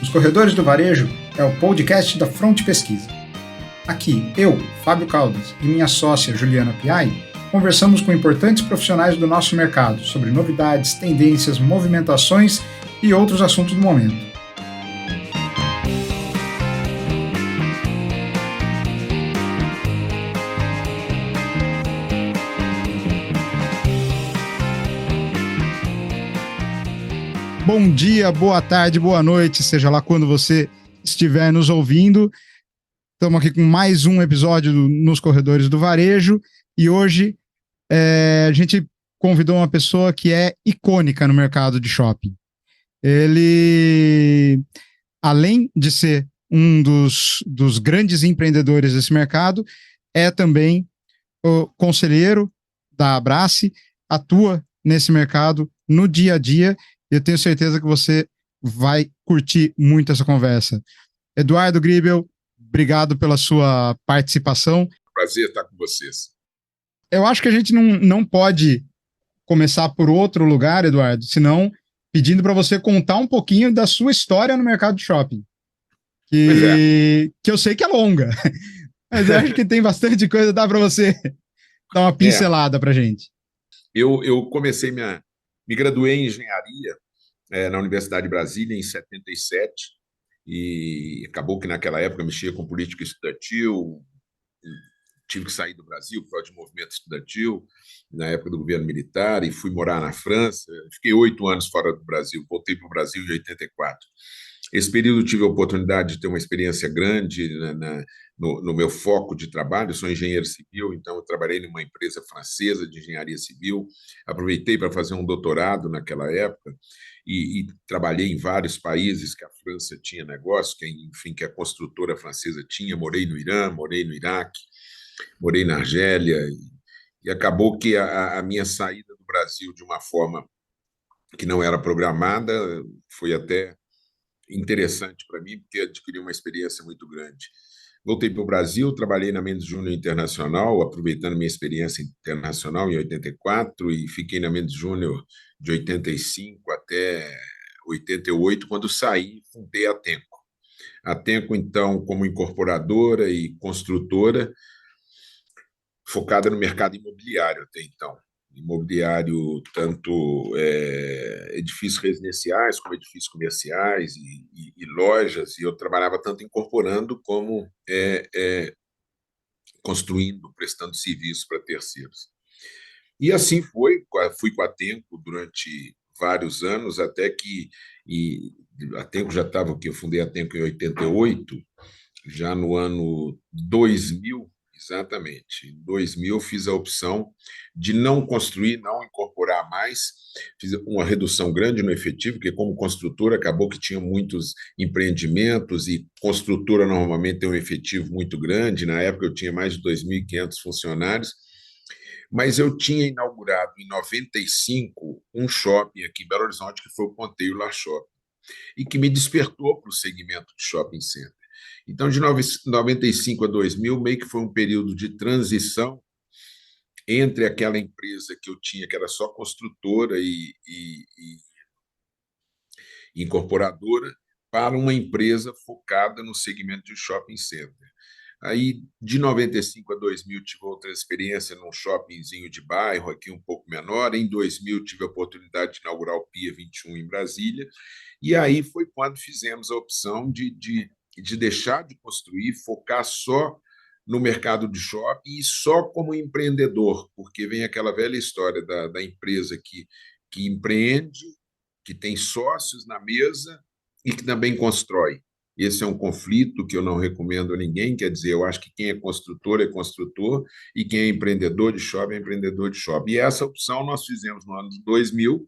Os Corredores do Varejo é o podcast da Front Pesquisa. Aqui, eu, Fábio Caldas, e minha sócia Juliana Piai, conversamos com importantes profissionais do nosso mercado sobre novidades, tendências, movimentações e outros assuntos do momento. Bom dia, boa tarde, boa noite, seja lá quando você estiver nos ouvindo. Estamos aqui com mais um episódio nos Corredores do Varejo e hoje a gente convidou uma pessoa que é icônica no mercado de shopping. Ele, além de ser um dos grandes empreendedores desse mercado, é também o conselheiro da Abrace, atua nesse mercado no dia a dia. Eu tenho certeza que você vai curtir muito essa conversa. Eduardo Gribel, obrigado pela sua participação. Prazer estar com vocês. Eu acho que a gente não pode começar por outro lugar, Eduardo, senão pedindo para você contar um pouquinho da sua história no mercado de shopping. Que eu sei que é longa, mas eu acho que tem bastante coisa, dá para você dar uma pincelada para a gente. Eu comecei me graduei em engenharia na Universidade de Brasília em 77 e acabou que naquela época mexia com política estudantil, tive que sair do Brasil por causa de movimento estudantil na época do governo militar e fui morar na França. Fiquei 8 anos fora do Brasil, voltei para o Brasil em 84. Esse período tive a oportunidade de ter uma experiência grande no meu foco de trabalho. Eu sou engenheiro civil, então eu trabalhei numa empresa francesa de engenharia civil. Aproveitei para fazer um doutorado naquela época e trabalhei em vários países que a França tinha negócio, que a construtora francesa tinha. Morei no Irã, morei no Iraque, morei na Argélia e acabou que a minha saída do Brasil de uma forma que não era programada foi até interessante para mim, porque adquiri uma experiência muito grande. Voltei para o Brasil, trabalhei na Mendes Júnior Internacional, aproveitando minha experiência internacional em 84, e fiquei na Mendes Júnior de 85 até 88, quando saí, fundei a Tenco. A Tenco, então, como incorporadora e construtora, focada no mercado imobiliário até então. Imobiliário, tanto edifícios residenciais como edifícios comerciais e lojas, e eu trabalhava tanto incorporando como construindo, prestando serviço para terceiros. E assim fui com a Tenco durante vários anos, até que a Tenco já estava, eu fundei a Tenco em 88, já no ano 2000, exatamente. Em 2000, fiz a opção de não construir, não incorporar mais. Fiz uma redução grande no efetivo, porque, como construtora, acabou que tinha muitos empreendimentos e construtora normalmente tem um efetivo muito grande. Na época, eu tinha mais de 2.500 funcionários. Mas eu tinha inaugurado em 95 um shopping aqui em Belo Horizonte, que foi o Ponteio La Shopping, e que me despertou para o segmento de shopping center. Então, de 95 a 2000, meio que foi um período de transição entre aquela empresa que eu tinha, que era só construtora e incorporadora, para uma empresa focada no segmento de shopping center. Aí, de 95 a 2000, tive outra experiência num shoppingzinho de bairro, aqui um pouco menor. Em 2000, tive a oportunidade de inaugurar o Pia 21 em Brasília. E aí foi quando fizemos a opção de deixar de construir, focar só no mercado de shopping e só como empreendedor, porque vem aquela velha história da empresa que empreende, que tem sócios na mesa e que também constrói. Esse é um conflito que eu não recomendo a ninguém, quer dizer, eu acho que quem é construtor e quem é empreendedor de shopping é empreendedor de shopping. E essa opção nós fizemos no ano de 2000,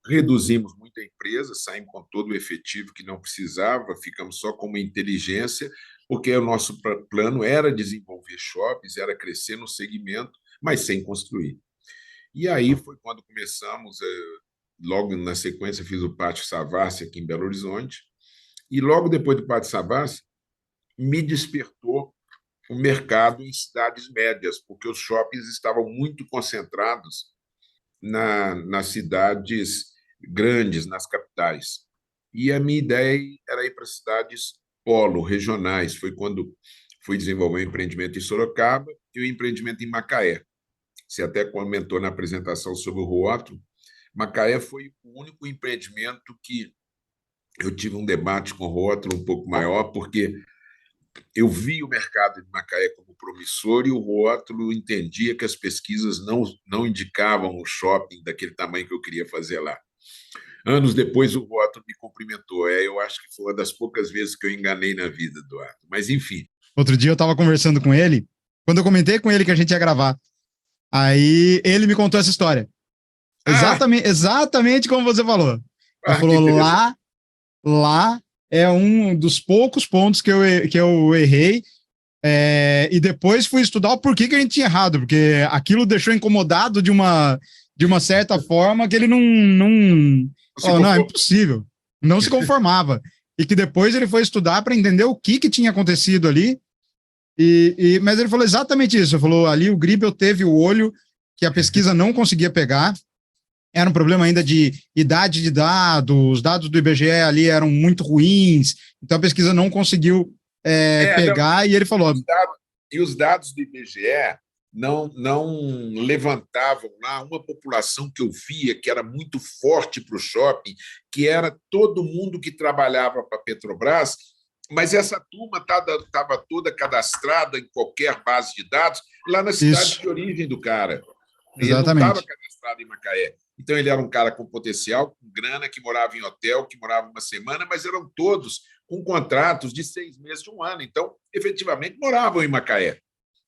reduzimos muito a empresa, saímos com todo o efetivo que não precisava, ficamos só com uma inteligência, porque o nosso plano era desenvolver shoppings, era crescer no segmento, mas sem construir. E aí foi quando começamos, logo na sequência fiz o Pátio Savassi aqui em Belo Horizonte, e logo depois do Pátio Savassi me despertou o mercado em cidades médias, porque os shoppings estavam muito concentrados nas cidades grandes, nas capitais. e a minha ideia era ir para cidades polo, regionais. Foi quando fui desenvolver um empreendimento em Sorocaba e um empreendimento em Macaé. Você até comentou na apresentação sobre o rótulo. Macaé foi o único empreendimento que eu tive um debate com o rótulo um pouco maior, porque eu vi o mercado de Macaé como promissor e o rótulo entendia que as pesquisas não indicavam o shopping daquele tamanho que eu queria fazer lá. Anos depois, o rótulo me cumprimentou. Eu acho que foi uma das poucas vezes que eu enganei na vida, Eduardo. Mas, enfim. Outro dia eu estava conversando com ele, quando eu comentei com ele que a gente ia gravar, aí ele me contou essa história. Exatamente como você falou. Ele falou, lá é um dos poucos pontos que eu errei, e depois fui estudar o porquê que a gente tinha errado, porque aquilo deixou incomodado de uma certa forma que ele não falou, não, é impossível, não se conformava. E que depois ele foi estudar para entender o que tinha acontecido ali, mas ele falou exatamente isso, ele falou, ali o Gribel teve o olho que a pesquisa não conseguia pegar, era um problema ainda de idade de dados, os dados do IBGE ali eram muito ruins, então a pesquisa não conseguiu pegar, não, e ele falou... E os dados do IBGE não levantavam lá uma população que eu via que era muito forte para o shopping, que era todo mundo que trabalhava para a Petrobras, mas essa turma estava toda cadastrada em qualquer base de dados lá na cidade de origem do cara. E ele não estava cadastrado em Macaé. Então, ele era um cara com potencial, com grana, que morava em hotel, que morava uma semana, mas eram todos com contratos de 6 meses, de 1 ano. Então, efetivamente, moravam em Macaé.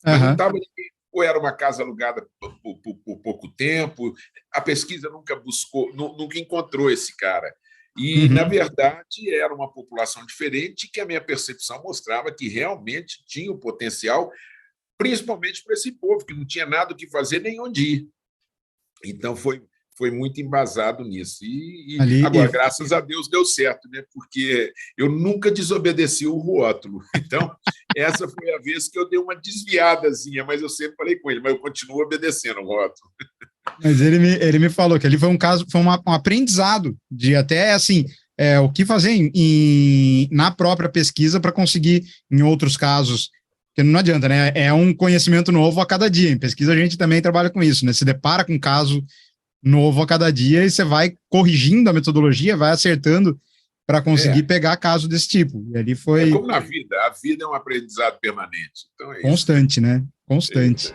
Mas não estava ninguém, ou era uma casa alugada por pouco tempo. A pesquisa nunca buscou, nunca encontrou esse cara. E, na verdade, era uma população diferente que a minha percepção mostrava que realmente tinha o potencial, principalmente para esse povo, que não tinha nada o que fazer nem onde ir. Então, foi muito embasado nisso. Agora, graças a Deus, deu certo, né? Porque eu nunca desobedeci o rótulo. Então, essa foi a vez que eu dei uma desviadazinha, mas eu sempre falei com ele, mas eu continuo obedecendo o rótulo. Mas ele me falou que ali foi um caso, foi um aprendizado de até, assim, o que fazer na própria pesquisa para conseguir, em outros casos, porque não adianta, né? É um conhecimento novo a cada dia. Em pesquisa a gente também trabalha com isso, né? Se depara com um caso novo a cada dia e você vai corrigindo a metodologia, vai acertando para conseguir pegar caso desse tipo. E ali foi... como na vida, a vida é um aprendizado permanente. Então constante, isso. Né? Constante.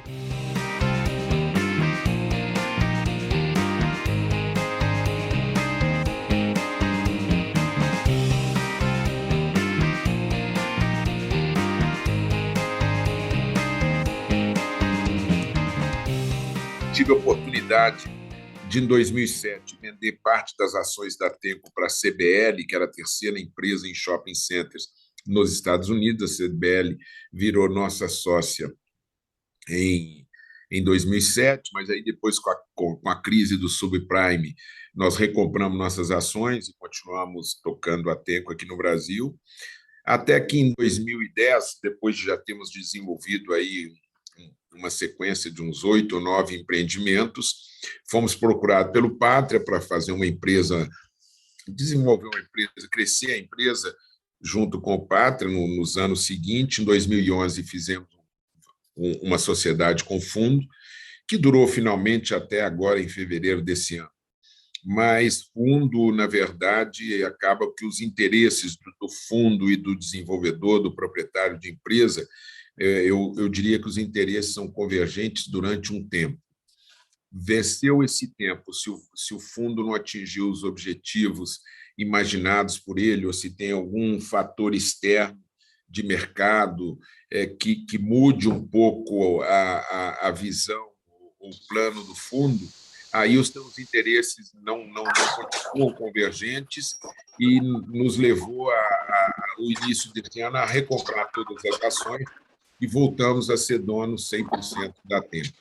Tive a oportunidade de, em 2007, vender parte das ações da Tenco para a CBL, que era a terceira empresa em shopping centers nos Estados Unidos. A CBL virou nossa sócia em 2007, mas aí depois, com a crise do subprime, nós recompramos nossas ações e continuamos tocando a Tenco aqui no Brasil, até que em 2010, depois de já termos desenvolvido aí uma sequência de uns 8 ou 9 empreendimentos, fomos procurados pelo Pátria para fazer uma empresa, desenvolver uma empresa, crescer a empresa junto com o Pátria nos anos seguintes. Em 2011, fizemos uma sociedade com fundo, que durou finalmente até agora, em fevereiro desse ano. Mas fundo, na verdade, acaba que os interesses do fundo e do desenvolvedor, do proprietário de empresa, eu diria que os interesses são convergentes durante um tempo. Venceu esse tempo, se o fundo não atingiu os objetivos imaginados por ele, ou se tem algum fator externo de mercado que mude um pouco a visão, o plano do fundo, aí os seus interesses não continuam convergentes e nos levou ao início deste ano a recomprar todas as ações e voltamos a ser donos 100% da Tempo.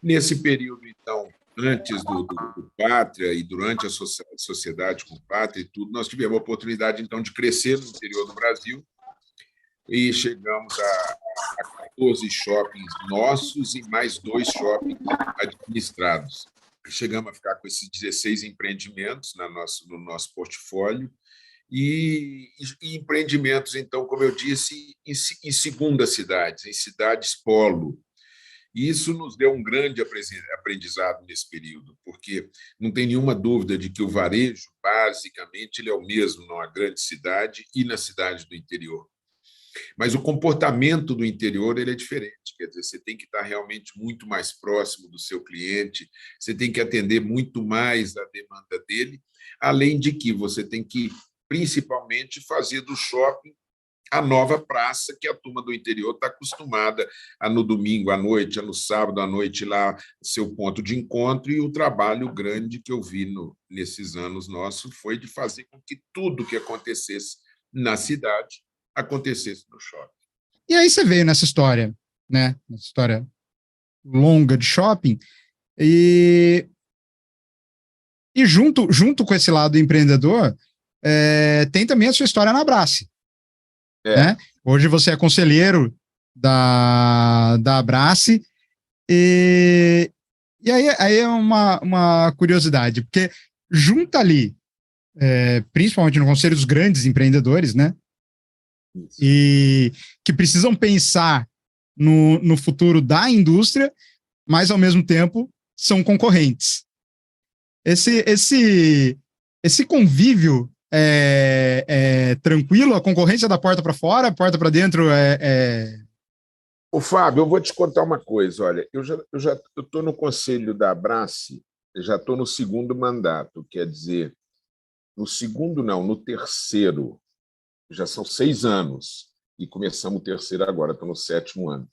Nesse período, então, antes do Pátria e durante a sociedade com Pátria e tudo, nós tivemos a oportunidade, então, de crescer no interior do Brasil e chegamos a 14 shoppings nossos e mais 2 shoppings administrados. chegamos a ficar com esses 16 empreendimentos no nosso portfólio, e empreendimentos, então, como eu disse, em segundas cidades, em cidades polo. E isso nos deu um grande aprendizado nesse período, porque não tem nenhuma dúvida de que o varejo, basicamente, ele é o mesmo numa grande cidade e na cidade do interior. Mas o comportamento do interior ele é diferente, quer dizer, você tem que estar realmente muito mais próximo do seu cliente, você tem que atender muito mais a demanda dele, além de que você tem que, principalmente, fazer do shopping a nova praça que a turma do interior está acostumada a, no domingo à noite, a no sábado à noite, lá seu ponto de encontro, e o trabalho grande que eu vi nesses anos nossos foi de fazer com que tudo que acontecesse na cidade acontecesse no shopping. E aí você veio nessa história, né? Nessa história longa de shopping, e junto com esse lado empreendedor, tem também a sua história na Abrace. Né? Hoje você é conselheiro da Abrace, e aí é uma curiosidade, porque junta ali, principalmente no conselho dos grandes empreendedores, né? Isso. E que precisam pensar no futuro da indústria, mas ao mesmo tempo são concorrentes. Esse convívio tranquilo? A concorrência da porta para fora, porta para dentro Ô, Fábio, eu vou te contar uma coisa. Olha, eu estou no conselho da Abrace, já estou no segundo mandato, quer dizer, no segundo não, no terceiro, já são 6 anos, e começamos o terceiro agora, estou no 7º ano.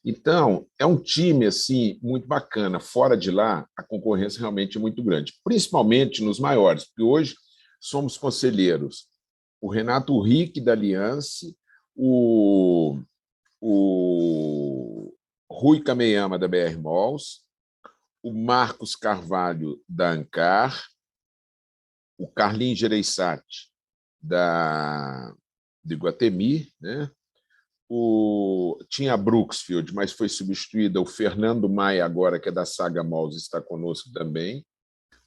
Então, é um time assim muito bacana. Fora de lá, a concorrência realmente é muito grande, principalmente nos maiores, porque hoje somos conselheiros o Renato Rick, da Aliança, o Rui Kameyama, da BR Malls, o Marcos Carvalho, da Ancar, o Carlinhos Gereissati, de Iguatemi, né? Tinha a Brooksfield, mas foi substituída. O Fernando Maia, agora, que é da Saga Malls, está conosco também.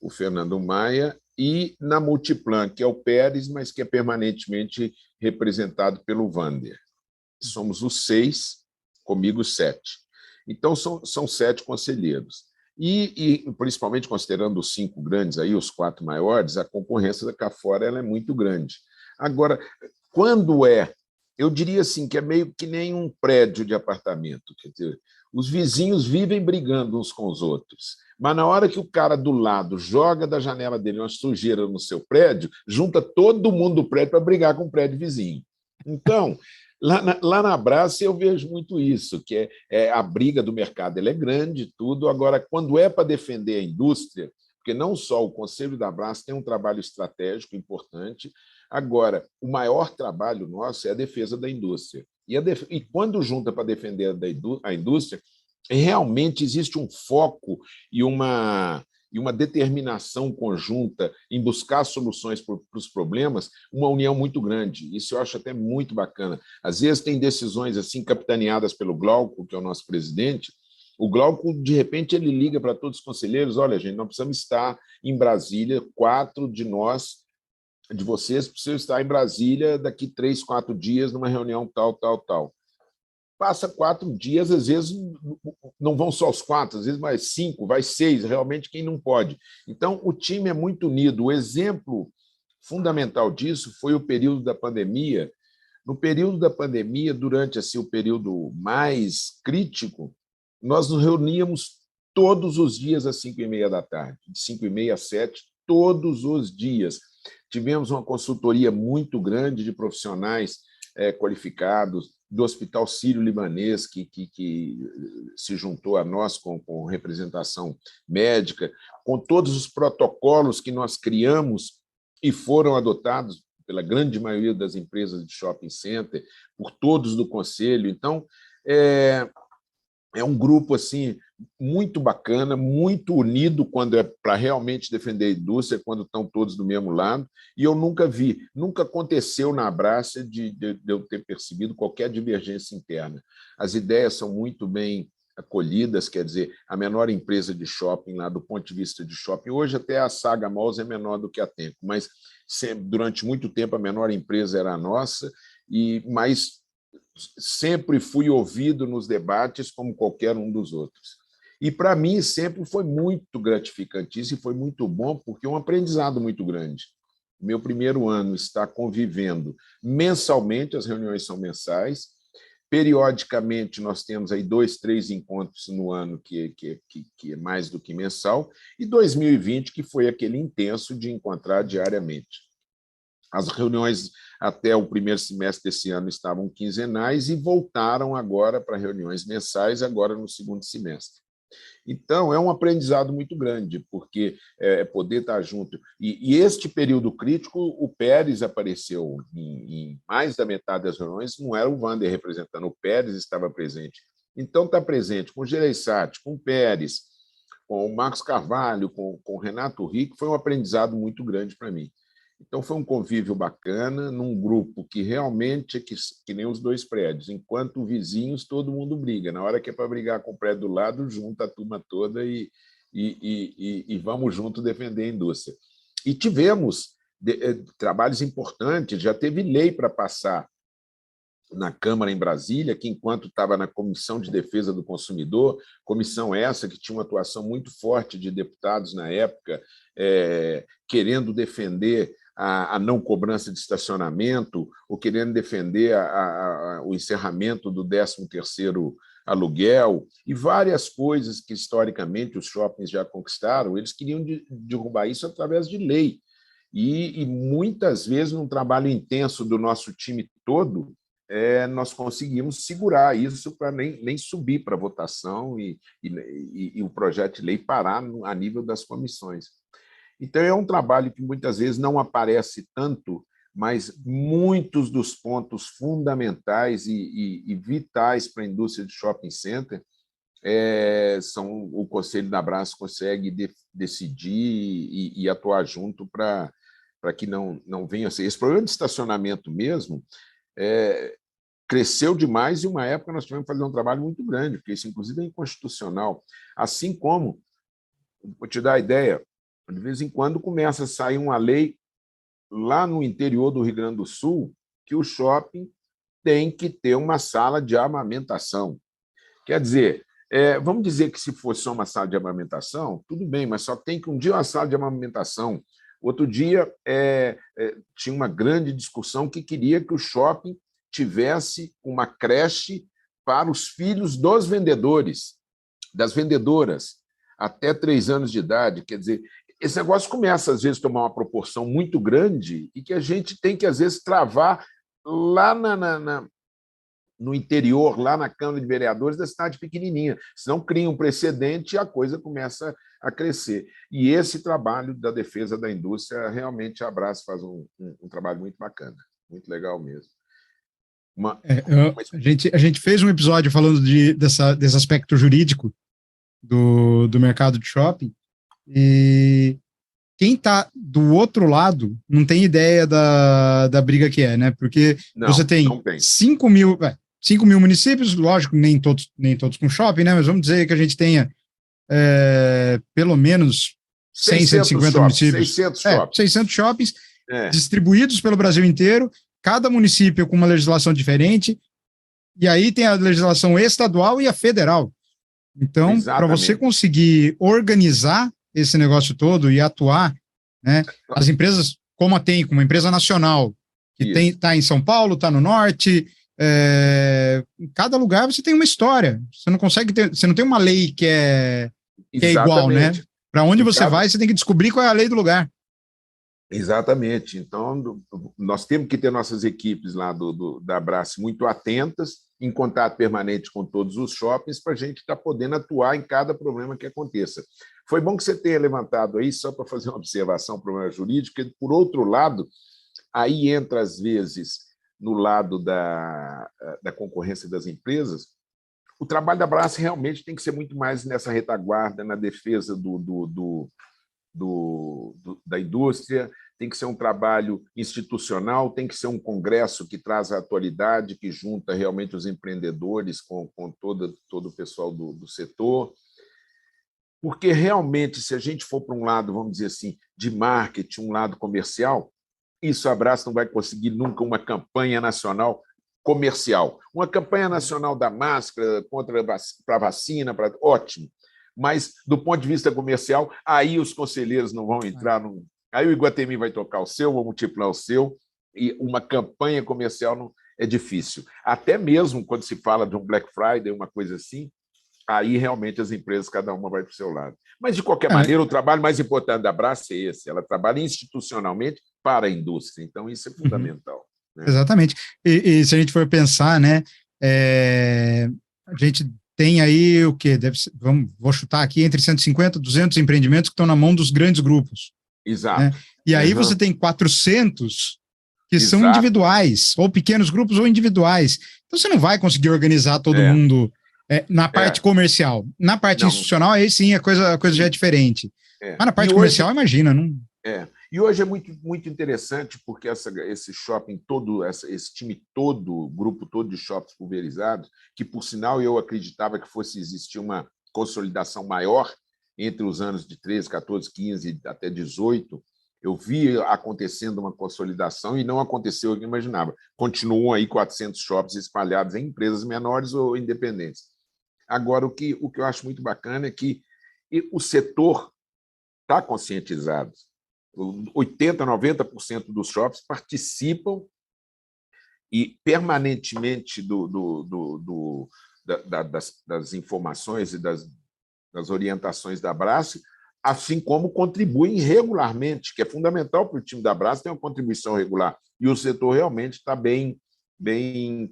O Fernando Maia. E na Multiplan, que é o Pérez, mas que é permanentemente representado pelo Vander. Somos os 6, comigo 7. Então, são 7 conselheiros. E, principalmente considerando os 5 grandes, aí, os 4 maiores, a concorrência cá fora ela é muito grande. Agora, quando eu diria assim, que é meio que nem um prédio de apartamento. Quer dizer, os vizinhos vivem brigando uns com os outros, mas na hora que o cara do lado joga da janela dele uma sujeira no seu prédio, junta todo mundo do prédio para brigar com o prédio vizinho. Então, lá na Abrace eu vejo muito isso, que a briga do mercado ela é grande, tudo. Agora, quando é para defender a indústria, porque não só o Conselho da Abrace tem um trabalho estratégico importante, agora, o maior trabalho nosso é a defesa da indústria. E quando junta para defender a indústria, realmente existe um foco e uma determinação conjunta em buscar soluções para os problemas, uma união muito grande. Isso eu acho até muito bacana. Às vezes tem decisões assim capitaneadas pelo Glauco, que é o nosso presidente. O Glauco, de repente, ele liga para todos os conselheiros: olha, gente, nós precisamos estar em Brasília, 4 de vocês precisam estar em Brasília daqui 3, 4 dias, numa reunião tal, tal, tal. Passa 4 dias, às vezes não vão só os 4, às vezes vai 5, vai 6, realmente quem não pode. Então, o time é muito unido. O exemplo fundamental disso foi o período da pandemia. No período da pandemia, durante assim, o período mais crítico, nós nos reuníamos todos os dias às 5h30 da tarde, de 5h30 às 7, todos os dias. Tivemos uma consultoria muito grande de profissionais qualificados, do Hospital Sírio-Libanês, que se juntou a nós com representação médica, com todos os protocolos que nós criamos e foram adotados pela grande maioria das empresas de shopping center, por todos do conselho. Então, é um grupo assim muito bacana, muito unido quando é para realmente defender a indústria, quando estão todos do mesmo lado. E eu nunca aconteceu na Abrace de eu ter percebido qualquer divergência interna. As ideias são muito bem acolhidas, quer dizer, a menor empresa de shopping lá do ponto de vista de shopping. Hoje até a Saga Malls é menor do que a Tenco, mas sempre, durante muito tempo a menor empresa era a nossa, mas sempre fui ouvido nos debates como qualquer um dos outros. E para mim sempre foi muito gratificante isso e foi muito bom, porque é um aprendizado muito grande. Meu primeiro ano está convivendo mensalmente, as reuniões são mensais. Periodicamente, nós temos aí 2, 3 encontros no ano, que é mais do que mensal, e 2020, que foi aquele intenso de encontrar diariamente. As reuniões até o primeiro semestre desse ano estavam quinzenais e voltaram agora para reuniões mensais, agora no segundo semestre. Então, é um aprendizado muito grande, porque poder estar junto. E este período crítico, o Pérez apareceu em mais da metade das reuniões, não era o Wander representando, o Pérez estava presente. Então, está presente com o Gereissati, com o Pérez, com o Marcos Carvalho, com o Renato Rick, foi um aprendizado muito grande para mim. Então, foi um convívio bacana, num grupo que realmente é que nem os dois prédios. Enquanto vizinhos, todo mundo briga. Na hora que é para brigar com o prédio do lado, junta a turma toda e vamos junto defender a indústria. E tivemos trabalhos importantes, já teve lei para passar na Câmara em Brasília, que enquanto estava na Comissão de Defesa do Consumidor, comissão essa que tinha uma atuação muito forte de deputados na época, querendo defender a não cobrança de estacionamento, ou querendo defender o encerramento do 13º aluguel, e várias coisas que, historicamente, os shoppings já conquistaram, eles queriam derrubar isso através de lei. E muitas vezes, num trabalho intenso do nosso time todo, nós conseguimos segurar isso para nem subir para a votação e o projeto de lei parar a nível das comissões. Então, é um trabalho que muitas vezes não aparece tanto, mas muitos dos pontos fundamentais e vitais para a indústria de shopping center são o Conselho da Brás consegue decidir e atuar junto para que não venha a ser. Esse problema de estacionamento mesmo cresceu demais e, uma época, nós tivemos que fazer um trabalho muito grande, porque isso, inclusive, é inconstitucional. Assim como, vou te dar a ideia, de vez em quando começa a sair uma lei lá no interior do Rio Grande do Sul que o shopping tem que ter uma sala de amamentação. Quer dizer, vamos dizer que se fosse só uma sala de amamentação, tudo bem, mas só tem que um dia uma sala de amamentação. Outro dia tinha uma grande discussão que queria que o shopping tivesse uma creche para os filhos dos vendedores, das vendedoras, até 3 anos de idade. Quer dizer, esse negócio começa, às vezes, a tomar uma proporção muito grande e que a gente tem que, às vezes, travar lá no interior, lá na Câmara de Vereadores da cidade pequenininha. Senão cria um precedente e a coisa começa a crescer. E esse trabalho da defesa da indústria, realmente, a Brás faz um trabalho muito bacana, muito legal mesmo. A gente fez um episódio falando desse aspecto jurídico do mercado de shopping, e quem está do outro lado não tem ideia da briga que é, né? Porque você tem 5 mil municípios, lógico, nem todos com shopping, né? Mas vamos dizer que a gente tenha pelo menos 100, 150 municípios. 600 shoppings distribuídos pelo Brasil inteiro, cada município com uma legislação diferente, e aí tem a legislação estadual e a federal. Então, para você conseguir organizar esse negócio todo e atuar, né, as empresas, como a Tenco, uma empresa nacional, que está em São Paulo, está no norte, em cada lugar você tem uma história. Você não consegue você não tem uma lei que é igual, né? Para onde você vai, você tem que descobrir qual é a lei do lugar. Exatamente. Então, nós temos que ter nossas equipes lá da Brás muito atentas, em contato permanente com todos os shoppings, para a gente estar podendo atuar em cada problema que aconteça. Foi bom que você tenha levantado aí, só para fazer uma observação, problema jurídico, porque, por outro lado, aí entra, às vezes, no lado da concorrência das empresas, o trabalho da Brás realmente tem que ser muito mais nessa retaguarda, na defesa da indústria, tem que ser um trabalho institucional, tem que ser um congresso que traz a atualidade, que junta realmente os empreendedores com todo o pessoal do setor. Porque realmente, se a gente for para um lado, vamos dizer assim, de marketing, um lado comercial, isso a Brás não vai conseguir nunca uma campanha nacional comercial. Uma campanha nacional da máscara para a vacina, ótimo. Mas, do ponto de vista comercial, aí os conselheiros não vão entrar. Aí o Iguatemi vai tocar o seu, vai multiplicar o seu, e uma campanha comercial não é difícil. Até mesmo quando se fala de um Black Friday, uma coisa assim, aí realmente as empresas, cada uma vai para o seu lado. Mas, de qualquer maneira, o trabalho mais importante da Brás é esse. Ela trabalha institucionalmente para a indústria. Então, isso é fundamental. Né? Exatamente. E se a gente for pensar, né, a gente tem aí o quê? Vou chutar aqui, entre 150 e 200 empreendimentos que estão na mão dos grandes grupos. Exato. Né? E aí você tem 400 que são individuais, ou pequenos grupos ou individuais. Então, você não vai conseguir organizar todo mundo na parte comercial. Na parte institucional, aí sim a coisa já é diferente. Mas na parte comercial, imagina, não... E hoje é muito, muito interessante, porque esse shopping todo, esse time todo, o grupo todo de shoppings pulverizados, que, por sinal, eu acreditava que fosse existir uma consolidação maior entre os anos de 13, 14, 15 até 18, eu vi acontecendo uma consolidação e não aconteceu o que eu imaginava. Continuam aí 400 shoppings espalhados em empresas menores ou independentes. Agora, o que eu acho muito bacana é que o setor está conscientizado. 80%, 90% dos shoppings participam e permanentemente das informações e das orientações da Brás, assim como contribuem regularmente, que é fundamental para o time da Brás ter uma contribuição regular. E o setor realmente está bem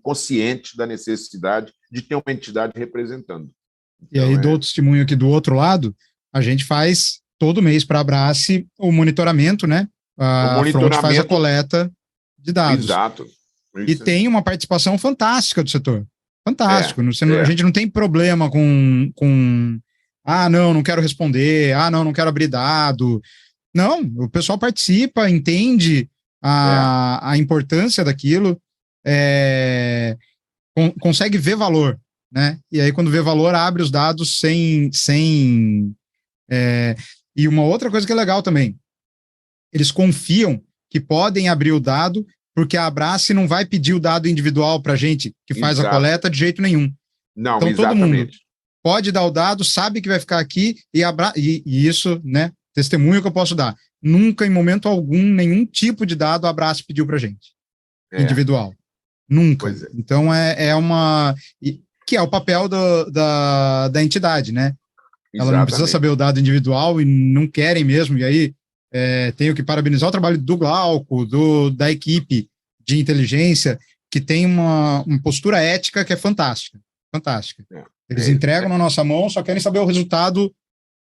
consciente da necessidade de ter uma entidade representando. Então, e aí, dou testemunho aqui do outro lado, a gente faz todo mês para a Brás o monitoramento, né? A Front faz a coleta de dados. Exato. E tem uma participação fantástica do setor. Fantástico. A gente não tem problema com não quero responder, não quero abrir dado. Não, o pessoal participa, entende a importância daquilo, consegue ver valor, né? E aí, quando vê valor, abre os dados e uma outra coisa que é legal também, eles confiam que podem abrir o dado, porque a Brás não vai pedir o dado individual para a gente, que faz a coleta, de jeito nenhum. Não, então, todo mundo pode dar o dado, sabe que vai ficar aqui, e isso, né, testemunho que eu posso dar. Nunca, em momento algum, nenhum tipo de dado a Brás pediu para a gente, individual. Nunca. Então, que é o papel da entidade, né? Ela não precisa saber o dado individual e não querem mesmo, e aí tenho que parabenizar o trabalho do Glauco, da equipe de inteligência, que tem uma postura ética que é fantástica. Fantástica. Eles entregam na nossa mão, só querem saber o resultado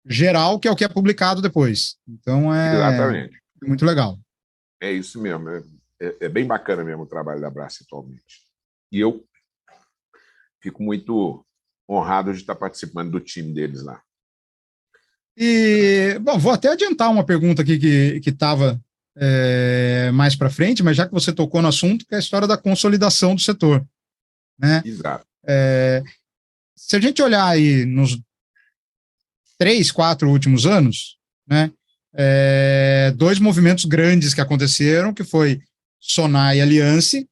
geral, que é o que é publicado depois. Então, é muito legal. É isso mesmo. É bem bacana mesmo o trabalho da Brás atualmente. E eu fico muito honrado de estar participando do time deles lá. E, bom, vou até adiantar uma pergunta aqui que estava mais para frente, mas já que você tocou no assunto, que é a história da consolidação do setor. Né? Exato. Se a gente olhar aí nos 3, 4 últimos anos, né, 2 movimentos grandes que aconteceram, que foi Sonae e Aliança,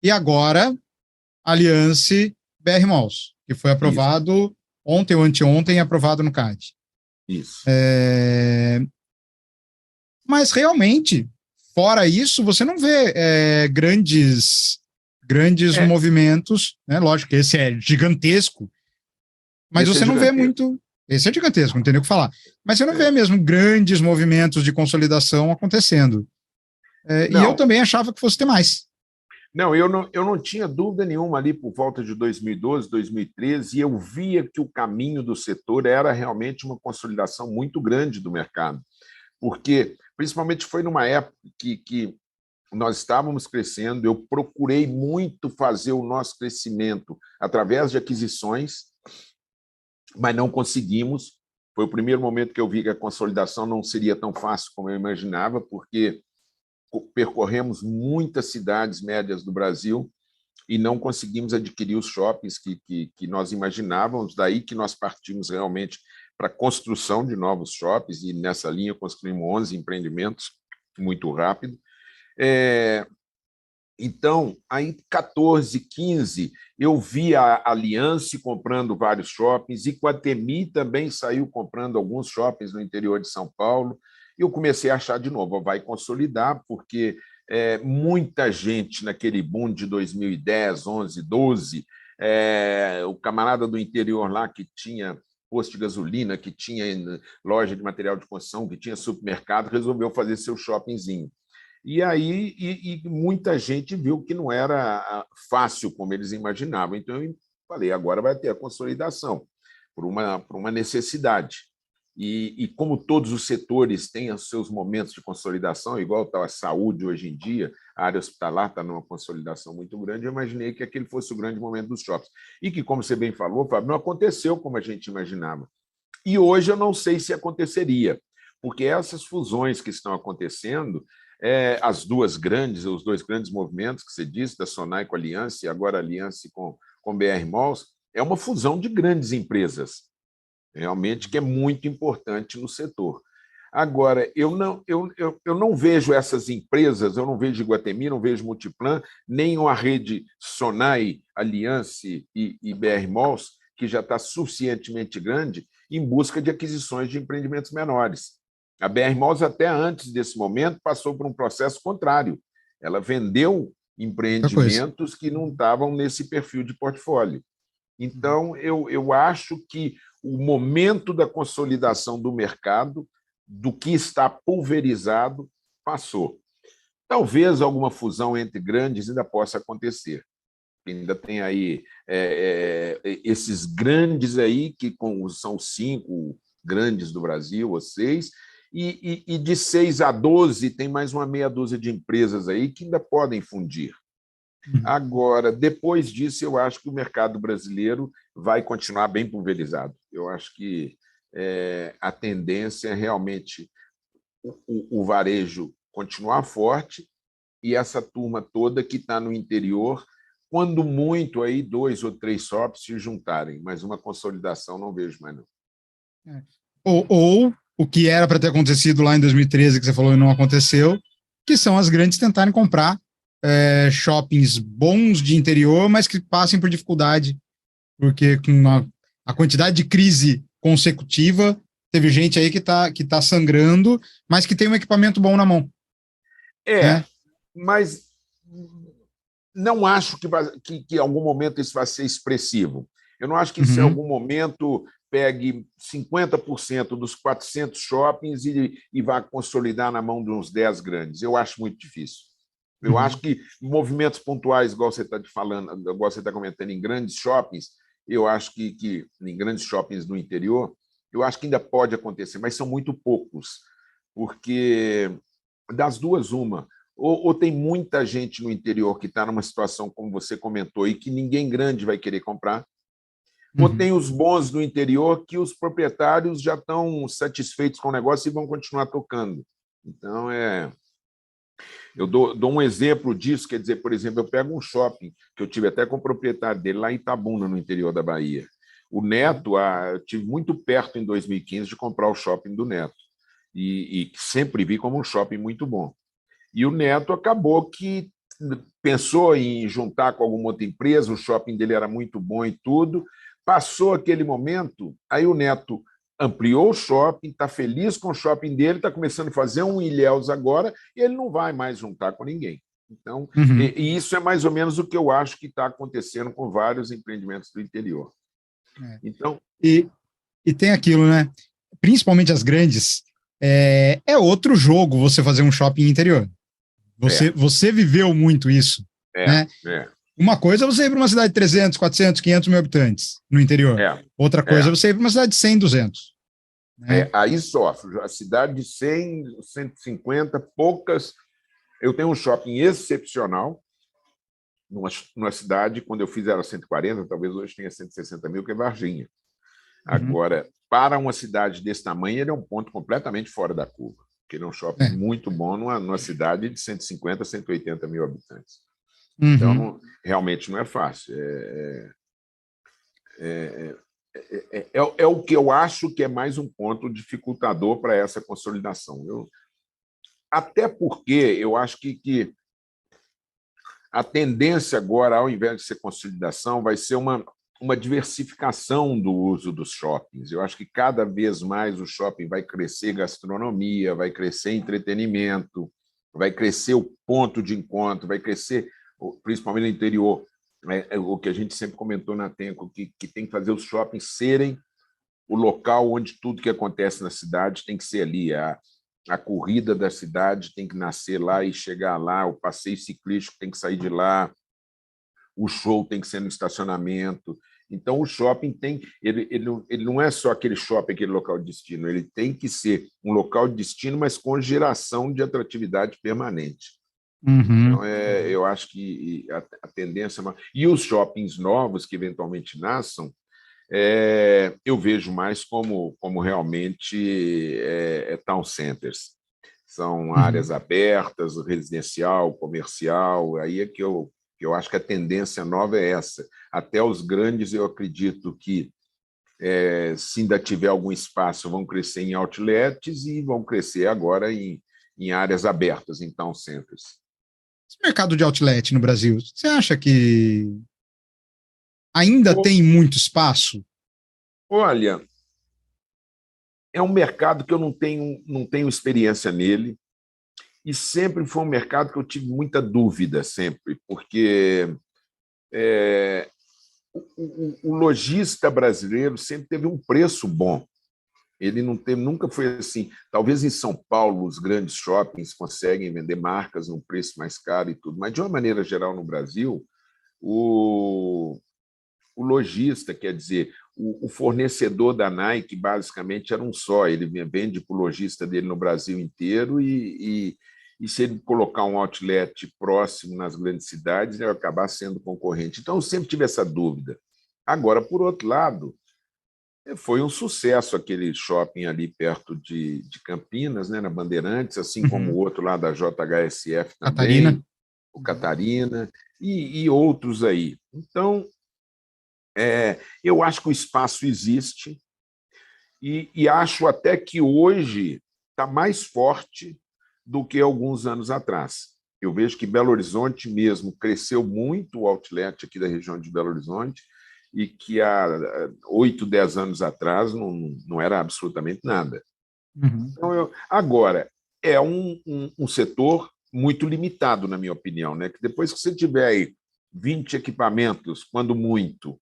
e agora Aliança BR Malls, que foi aprovado ontem ou anteontem, aprovado no CAD. Isso. Mas realmente, fora isso, você não vê grandes movimentos, né? Lógico que esse é gigantesco, mas você não vê muito. Esse é gigantesco, não tem nem o que falar. Mas você não vê mesmo grandes movimentos de consolidação acontecendo. E eu também achava que fosse ter mais. Não, eu não tinha dúvida nenhuma ali por volta de 2012, 2013, e eu via que o caminho do setor era realmente uma consolidação muito grande do mercado, porque principalmente foi numa época que nós estávamos crescendo, eu procurei muito fazer o nosso crescimento através de aquisições, mas não conseguimos, Foi o primeiro momento que eu vi que a consolidação não seria tão fácil como eu imaginava, porque percorremos muitas cidades médias do Brasil e não conseguimos adquirir os shoppings que nós imaginávamos, daí que nós partimos realmente para a construção de novos shoppings, e nessa linha construímos 11 empreendimentos muito rápido. Então, aí 14, 15, eu vi a Aliança comprando vários shoppings, e Iguatemi também saiu comprando alguns shoppings no interior de São Paulo. Eu comecei a achar de novo, vai consolidar, porque muita gente naquele boom de 2010, 11, 12, o camarada do interior lá que tinha posto de gasolina, que tinha loja de material de construção, que tinha supermercado, resolveu fazer seu shoppingzinho. E aí muita gente viu que não era fácil como eles imaginavam. Então, eu falei, agora vai ter a consolidação, por uma necessidade. E como todos os setores têm os seus momentos de consolidação, igual está a saúde hoje em dia, a área hospitalar está numa consolidação muito grande, eu imaginei que aquele fosse o grande momento dos shoppings. E que, como você bem falou, Fábio, não aconteceu como a gente imaginava. E hoje eu não sei se aconteceria, porque essas fusões que estão acontecendo, os dois grandes movimentos que você disse, da Sonai com a Aliança e agora a Aliança com BR Malls, é uma fusão de grandes empresas, realmente, que é muito importante no setor. Agora, eu não vejo essas empresas, eu não vejo Iguatemi, não vejo Multiplan, nem a rede Sonai, Aliança e BR Malls, que já está suficientemente grande, em busca de aquisições de empreendimentos menores. A BR Malls, até antes desse momento, passou por um processo contrário. Ela vendeu empreendimentos que não estavam nesse perfil de portfólio. Então, eu acho que o momento da consolidação do mercado, do que está pulverizado, passou. Talvez alguma fusão entre grandes ainda possa acontecer. Ainda tem aí esses grandes aí, que são 5 grandes do Brasil, ou 6, e de 6 a 12 tem mais uma meia dúzia de empresas aí que ainda podem fundir. Agora, depois disso, eu acho que o mercado brasileiro vai continuar bem pulverizado. Eu acho que a tendência é realmente o varejo continuar forte e essa turma toda que está no interior, quando muito, aí 2 ou 3 shops se juntarem, mas uma consolidação não vejo mais, não. Ou o que era para ter acontecido lá em 2013, que você falou e não aconteceu, que são as grandes tentarem comprar shoppings bons de interior, mas que passem por dificuldade, porque com a quantidade de crise consecutiva, teve gente aí que tá sangrando, mas que tem um equipamento bom na mão. Né? Mas não acho que em algum momento isso vai ser expressivo. Eu não acho que isso em algum momento pegue 50% dos 400 shoppings e vá consolidar na mão de uns 10 grandes. Eu acho muito difícil. Eu acho que movimentos pontuais, igual você está falando, igual você está comentando, em grandes shoppings, eu acho que em grandes shoppings do interior, eu acho que ainda pode acontecer, mas são muito poucos, porque das duas, uma, ou tem muita gente no interior que está numa situação, como você comentou, e que ninguém grande vai querer comprar, ou tem os bons do interior que os proprietários já estão satisfeitos com o negócio e vão continuar tocando. Então, eu dou um exemplo disso, quer dizer, por exemplo, eu pego um shopping, que eu tive até com o proprietário dele, lá em Itabuna, no interior da Bahia. O Neto, eu tive muito perto, em 2015, de comprar o shopping do Neto, e sempre vi como um shopping muito bom. E o Neto acabou que pensou em juntar com alguma outra empresa, o shopping dele era muito bom e tudo. Passou aquele momento, aí o Neto ampliou o shopping, está feliz com o shopping dele, está começando a fazer um Ilhéus agora, e ele não vai mais juntar com ninguém. Então, e isso é mais ou menos o que eu acho que está acontecendo com vários empreendimentos do interior. Então, e tem aquilo, né? Principalmente as grandes, é outro jogo você fazer um shopping interior. Você viveu muito isso, né? Uma coisa é você ir para uma cidade de 300, 400, 500 mil habitantes no interior. Outra coisa é você ir para uma cidade de 100, 200. Né? Aí sofre. A cidade de 100, 150, poucas. Eu tenho um shopping excepcional numa cidade, quando eu fiz era 140, talvez hoje tenha 160 mil, que é Varginha. Agora, para uma cidade desse tamanho, ele é um ponto completamente fora da curva, porque ele é um shopping muito bom numa cidade de 150, 180 mil habitantes. Então, realmente não é fácil. É o que eu acho que é mais um ponto dificultador para essa consolidação. Até porque eu acho que a tendência agora, ao invés de ser consolidação, vai ser uma diversificação do uso dos shoppings. Eu acho que cada vez mais o shopping vai crescer gastronomia, vai crescer entretenimento, vai crescer o ponto de encontro, vai crescer, principalmente no interior, o que a gente sempre comentou na Tenco, que tem que fazer os shoppings serem o local onde tudo que acontece na cidade tem que ser ali. A corrida da cidade tem que nascer lá e chegar lá, o passeio ciclístico tem que sair de lá, o show tem que ser no estacionamento. Então, o shopping ele não é só aquele shopping, aquele local de destino, ele tem que ser um local de destino, mas com geração de atratividade permanente. Então, eu acho que a tendência... E os shoppings novos que eventualmente nasçam, eu vejo mais como realmente town centers. São áreas abertas, residencial, comercial, aí é que eu acho que a tendência nova é essa. Até os grandes, eu acredito que, se ainda tiver algum espaço, vão crescer em outlets e vão crescer agora em áreas abertas, em town centers. Esse mercado de outlet no Brasil, você acha que ainda tem muito espaço? Olha, é um mercado que eu não tenho experiência nele, e sempre foi um mercado que eu tive muita dúvida, sempre, porque o lojista brasileiro sempre teve um preço bom. Ele nunca foi assim. Talvez em São Paulo os grandes shoppings conseguem vender marcas num preço mais caro e tudo, mas de uma maneira geral no Brasil, o lojista, quer dizer, o fornecedor da Nike basicamente era um só. Ele vende para o lojista dele no Brasil inteiro e se ele colocar um outlet próximo nas grandes cidades, ele vai acabar sendo concorrente. Então, eu sempre tive essa dúvida. Agora, por outro lado, foi um sucesso aquele shopping ali perto de Campinas, né, na Bandeirantes, assim como o outro lá da JHSF também, Catarina. o Catarina, e outros aí. Então, eu acho que o espaço existe e acho até que hoje está mais forte do que alguns anos atrás. Eu vejo que Belo Horizonte mesmo cresceu muito o outlet aqui da região de Belo Horizonte, e que há 8, 10 anos atrás não era absolutamente nada. Então, agora, é um setor muito limitado, na minha opinião, né? Que depois que você tiver aí 20 equipamentos, quando muito,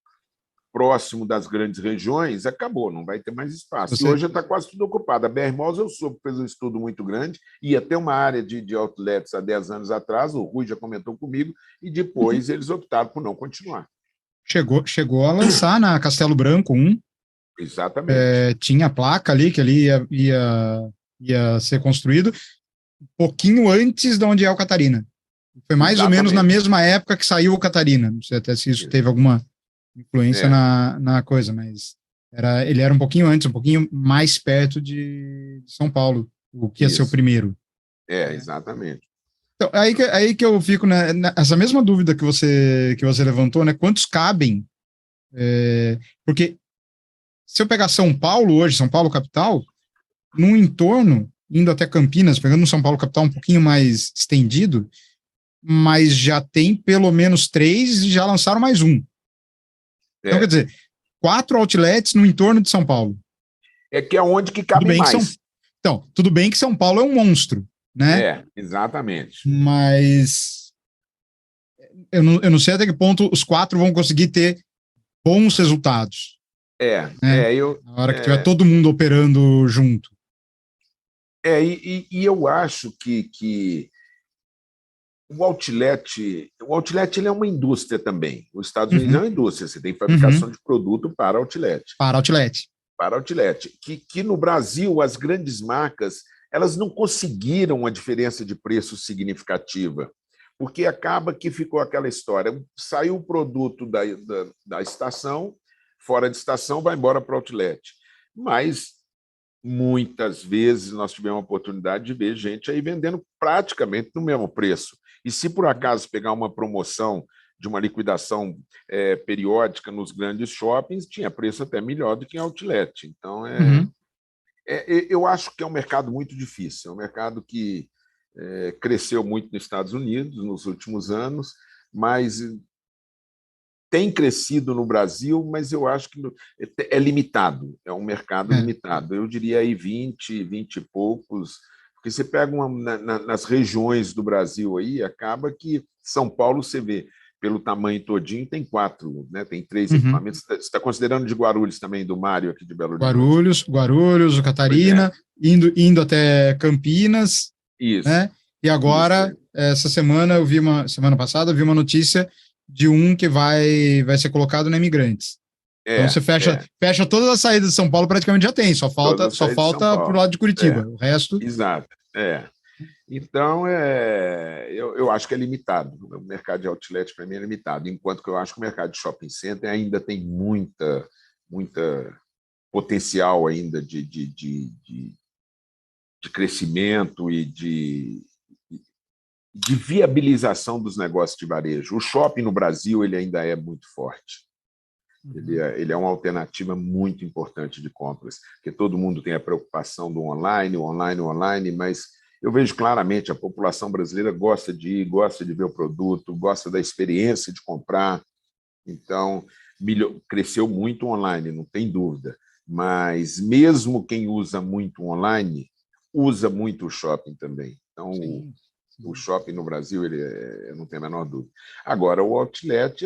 próximo das grandes regiões, acabou, não vai ter mais espaço. E hoje está quase tudo ocupado. A BR Malls, eu soube, fez um estudo muito grande, ia ter uma área de outlets há 10 anos atrás, o Rui já comentou comigo, e depois eles optaram por não continuar. Chegou a lançar na Castelo Branco um. Exatamente. Tinha placa ali que ali ia ser construído um pouquinho antes de onde é o Catarina. Foi mais ou menos na mesma época que saiu o Catarina. Não sei até se isso teve alguma influência na coisa, mas ele era um pouquinho antes, um pouquinho mais perto de São Paulo, o que ia ser o primeiro. Exatamente. Então, aí que eu fico nessa mesma dúvida que você levantou, né? Quantos cabem? Porque se eu pegar São Paulo hoje, São Paulo capital, num entorno, indo até Campinas, pegando um São Paulo capital um pouquinho mais estendido, mas já tem pelo menos 3 e já lançaram mais um. Então, quer dizer, 4 outlets no entorno de São Paulo. Que é onde que cabe mais. Então, tudo bem que São Paulo é um monstro, né? Exatamente. Mas eu não sei até que ponto os 4 vão conseguir ter bons resultados. Na hora que tiver todo mundo operando junto. E eu acho que o outlet ele é uma indústria também. Os Estados Unidos é uma indústria, você tem fabricação de produto para outlet. Para outlet. Para outlet. Que no Brasil, as grandes marcas elas não conseguiram uma diferença de preço significativa, porque acaba que ficou aquela história, saiu o produto da estação, fora de estação, vai embora para o outlet. Mas muitas vezes nós tivemos a oportunidade de ver gente aí vendendo praticamente no mesmo preço. E se por acaso pegar uma promoção de uma liquidação periódica nos grandes shoppings, tinha preço até melhor do que em outlet. Então, Uhum. eu acho que é um mercado muito difícil, é um mercado que cresceu muito nos Estados Unidos nos últimos anos, mas tem crescido no Brasil, mas eu acho que é limitado, é um mercado É. limitado. Eu diria aí 20 e poucos, porque você pega nas regiões do Brasil aí, acaba que São Paulo você vê, pelo tamanho todinho, tem 4, né? Tem 3 Uhum. equipamentos. Você está considerando de Guarulhos também, do Mário aqui de Belo Horizonte? Guarulhos, o Pois é, Catarina, indo até Campinas, isso, né? E isso. agora, essa semana, semana passada, eu vi uma notícia de um que vai ser colocado na Imigrantes. Então você É, fecha todas as saídas de São Paulo, praticamente já tem, só falta, todas as só saídas de São falta pro Paulo. lado de Curitiba. É, O resto. exato. Então, eu acho que é limitado. O mercado de outlet, para mim, é limitado, enquanto que eu acho que o mercado de shopping center ainda tem muita potencial ainda de crescimento e de viabilização dos negócios de varejo. O shopping no Brasil ele ainda é muito forte. Uhum. Ele é uma alternativa muito importante de compras, porque todo mundo tem a preocupação do online, o online, mas eu vejo claramente a população brasileira gosta de ir, gosta de ver o produto, gosta da experiência de comprar. Então, cresceu muito online, não tem dúvida. Mas mesmo quem usa muito online, usa muito o shopping também. Então, Sim, o sim. shopping no Brasil, eu não tenho a menor dúvida. Agora, o outlet,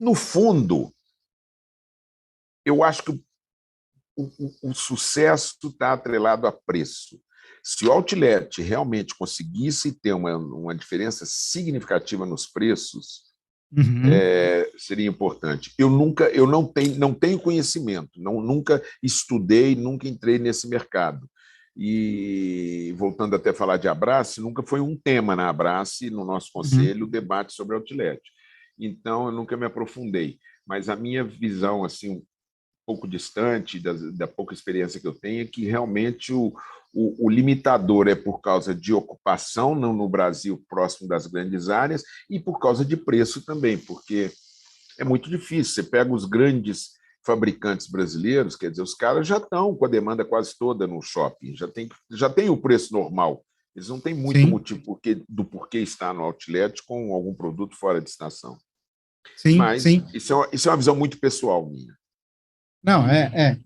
no fundo, eu acho que o sucesso está atrelado a preço. Se o outlet realmente conseguisse ter uma diferença significativa nos preços, Uhum. seria importante. Eu não tenho conhecimento, nunca estudei, nunca entrei nesse mercado. E voltando até a falar de Abrace, nunca foi um tema na Abrace, no nosso Uhum. conselho, o debate sobre outlet. Então, eu nunca me aprofundei. Mas a minha visão, assim, pouco distante da pouca experiência que eu tenho, é que realmente o limitador é por causa de ocupação no Brasil, próximo das grandes áreas, e por causa de preço também, porque é muito difícil. Você pega os grandes fabricantes brasileiros, quer dizer, os caras já estão com a demanda quase toda no shopping, já tem o preço normal. Eles não têm muito Sim, motivo do porquê estar no outlet com algum produto fora de estação. sim, Mas sim. isso é uma visão muito pessoal minha. Não, é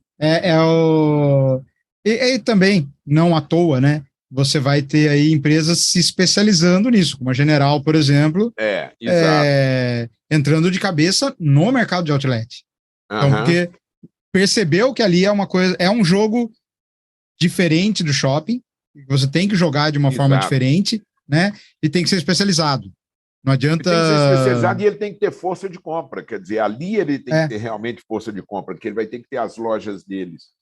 o. E também, não à toa, né? Você vai ter aí empresas se especializando nisso, como a General, por exemplo, Exato. entrando de cabeça no mercado de outlet. Então, Aham, porque percebeu que ali é uma coisa, é um jogo diferente do shopping, você tem que jogar de uma forma exato. diferente, né? E tem que ser especializado. Não Ele adianta. tem que ser especializado e ele tem que ter força de compra. Quer dizer, ali ele tem que É, ter realmente força de compra, porque ele vai ter que ter as lojas deles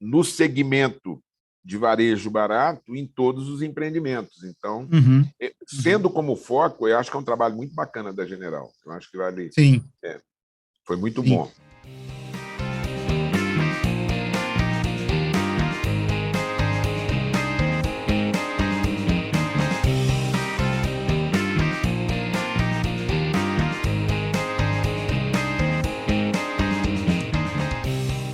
no segmento de varejo barato em todos os empreendimentos. Então, uhum, uhum, sendo como foco, eu acho que é um trabalho muito bacana da General. Eu acho que vale. sim, É, foi muito sim. bom.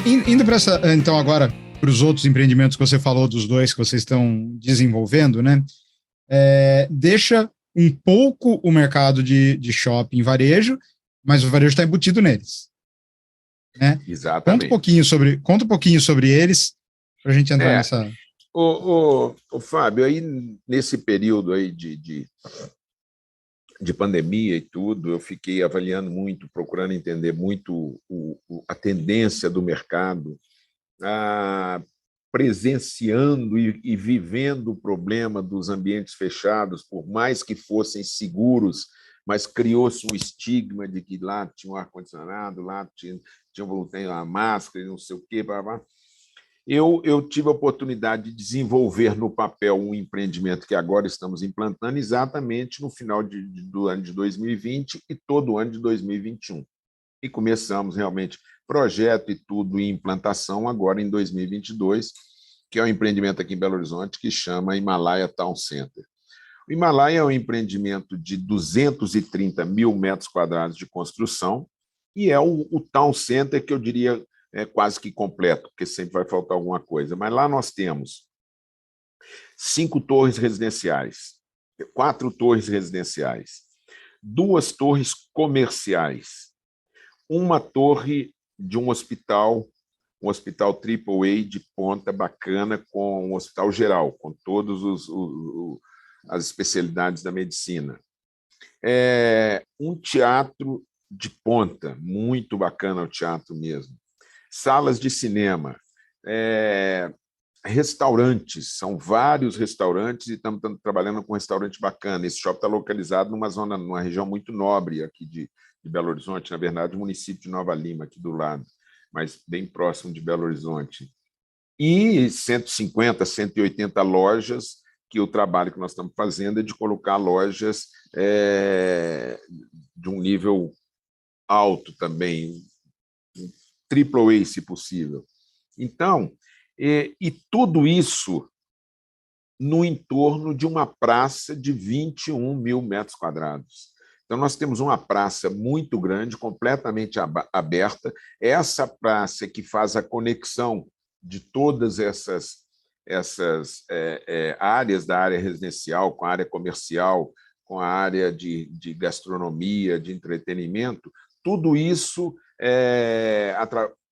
Indo para essa, então, agora para os outros empreendimentos que você falou, dos dois que vocês estão desenvolvendo, né? Deixa um pouco o mercado de shopping varejo, mas o varejo está embutido neles, né? Exatamente. Conta um pouquinho sobre eles para a gente entrar É, nessa. o Fábio, aí nesse período aí de pandemia e tudo, eu fiquei avaliando muito, procurando entender muito a tendência do mercado, presenciando e vivendo o problema dos ambientes fechados, por mais que fossem seguros, mas criou-se um estigma de que lá tinha um ar-condicionado, lá tinha uma máscara e não sei o quê. Blá, blá. Eu tive a oportunidade de desenvolver no papel um empreendimento que agora estamos implantando exatamente no final do ano de 2020 e todo o ano de 2021. e começamos realmente projeto e tudo em implantação agora em 2022, que é um empreendimento aqui em Belo Horizonte que chama Himalaia Town Center. O Himalaia é um empreendimento de 230 mil metros quadrados de construção e é o Town Center que eu diria quase que completo, porque sempre vai faltar alguma coisa. Mas lá nós temos 5 torres residenciais, 4 torres residenciais, 2 torres comerciais, uma torre de um hospital AAA de ponta bacana, com um hospital geral, com todas as especialidades da medicina. Um teatro de ponta, muito bacana o teatro mesmo. Salas de cinema, restaurantes, são vários restaurantes e estamos trabalhando com um restaurante bacana. Esse shopping está localizado numa região muito nobre aqui de Belo Horizonte, na verdade, o município de Nova Lima, aqui do lado, mas bem próximo de Belo Horizonte. E 150, 180 lojas, que o trabalho que nós estamos fazendo é de colocar lojas de um nível alto também, AAA, se possível. Então, e tudo isso no entorno de uma praça de 21 mil metros quadrados. Então, nós temos uma praça muito grande, completamente aberta. Essa praça que faz a conexão de todas essas áreas da área residencial, com a área comercial, com a área de gastronomia, de entretenimento, tudo isso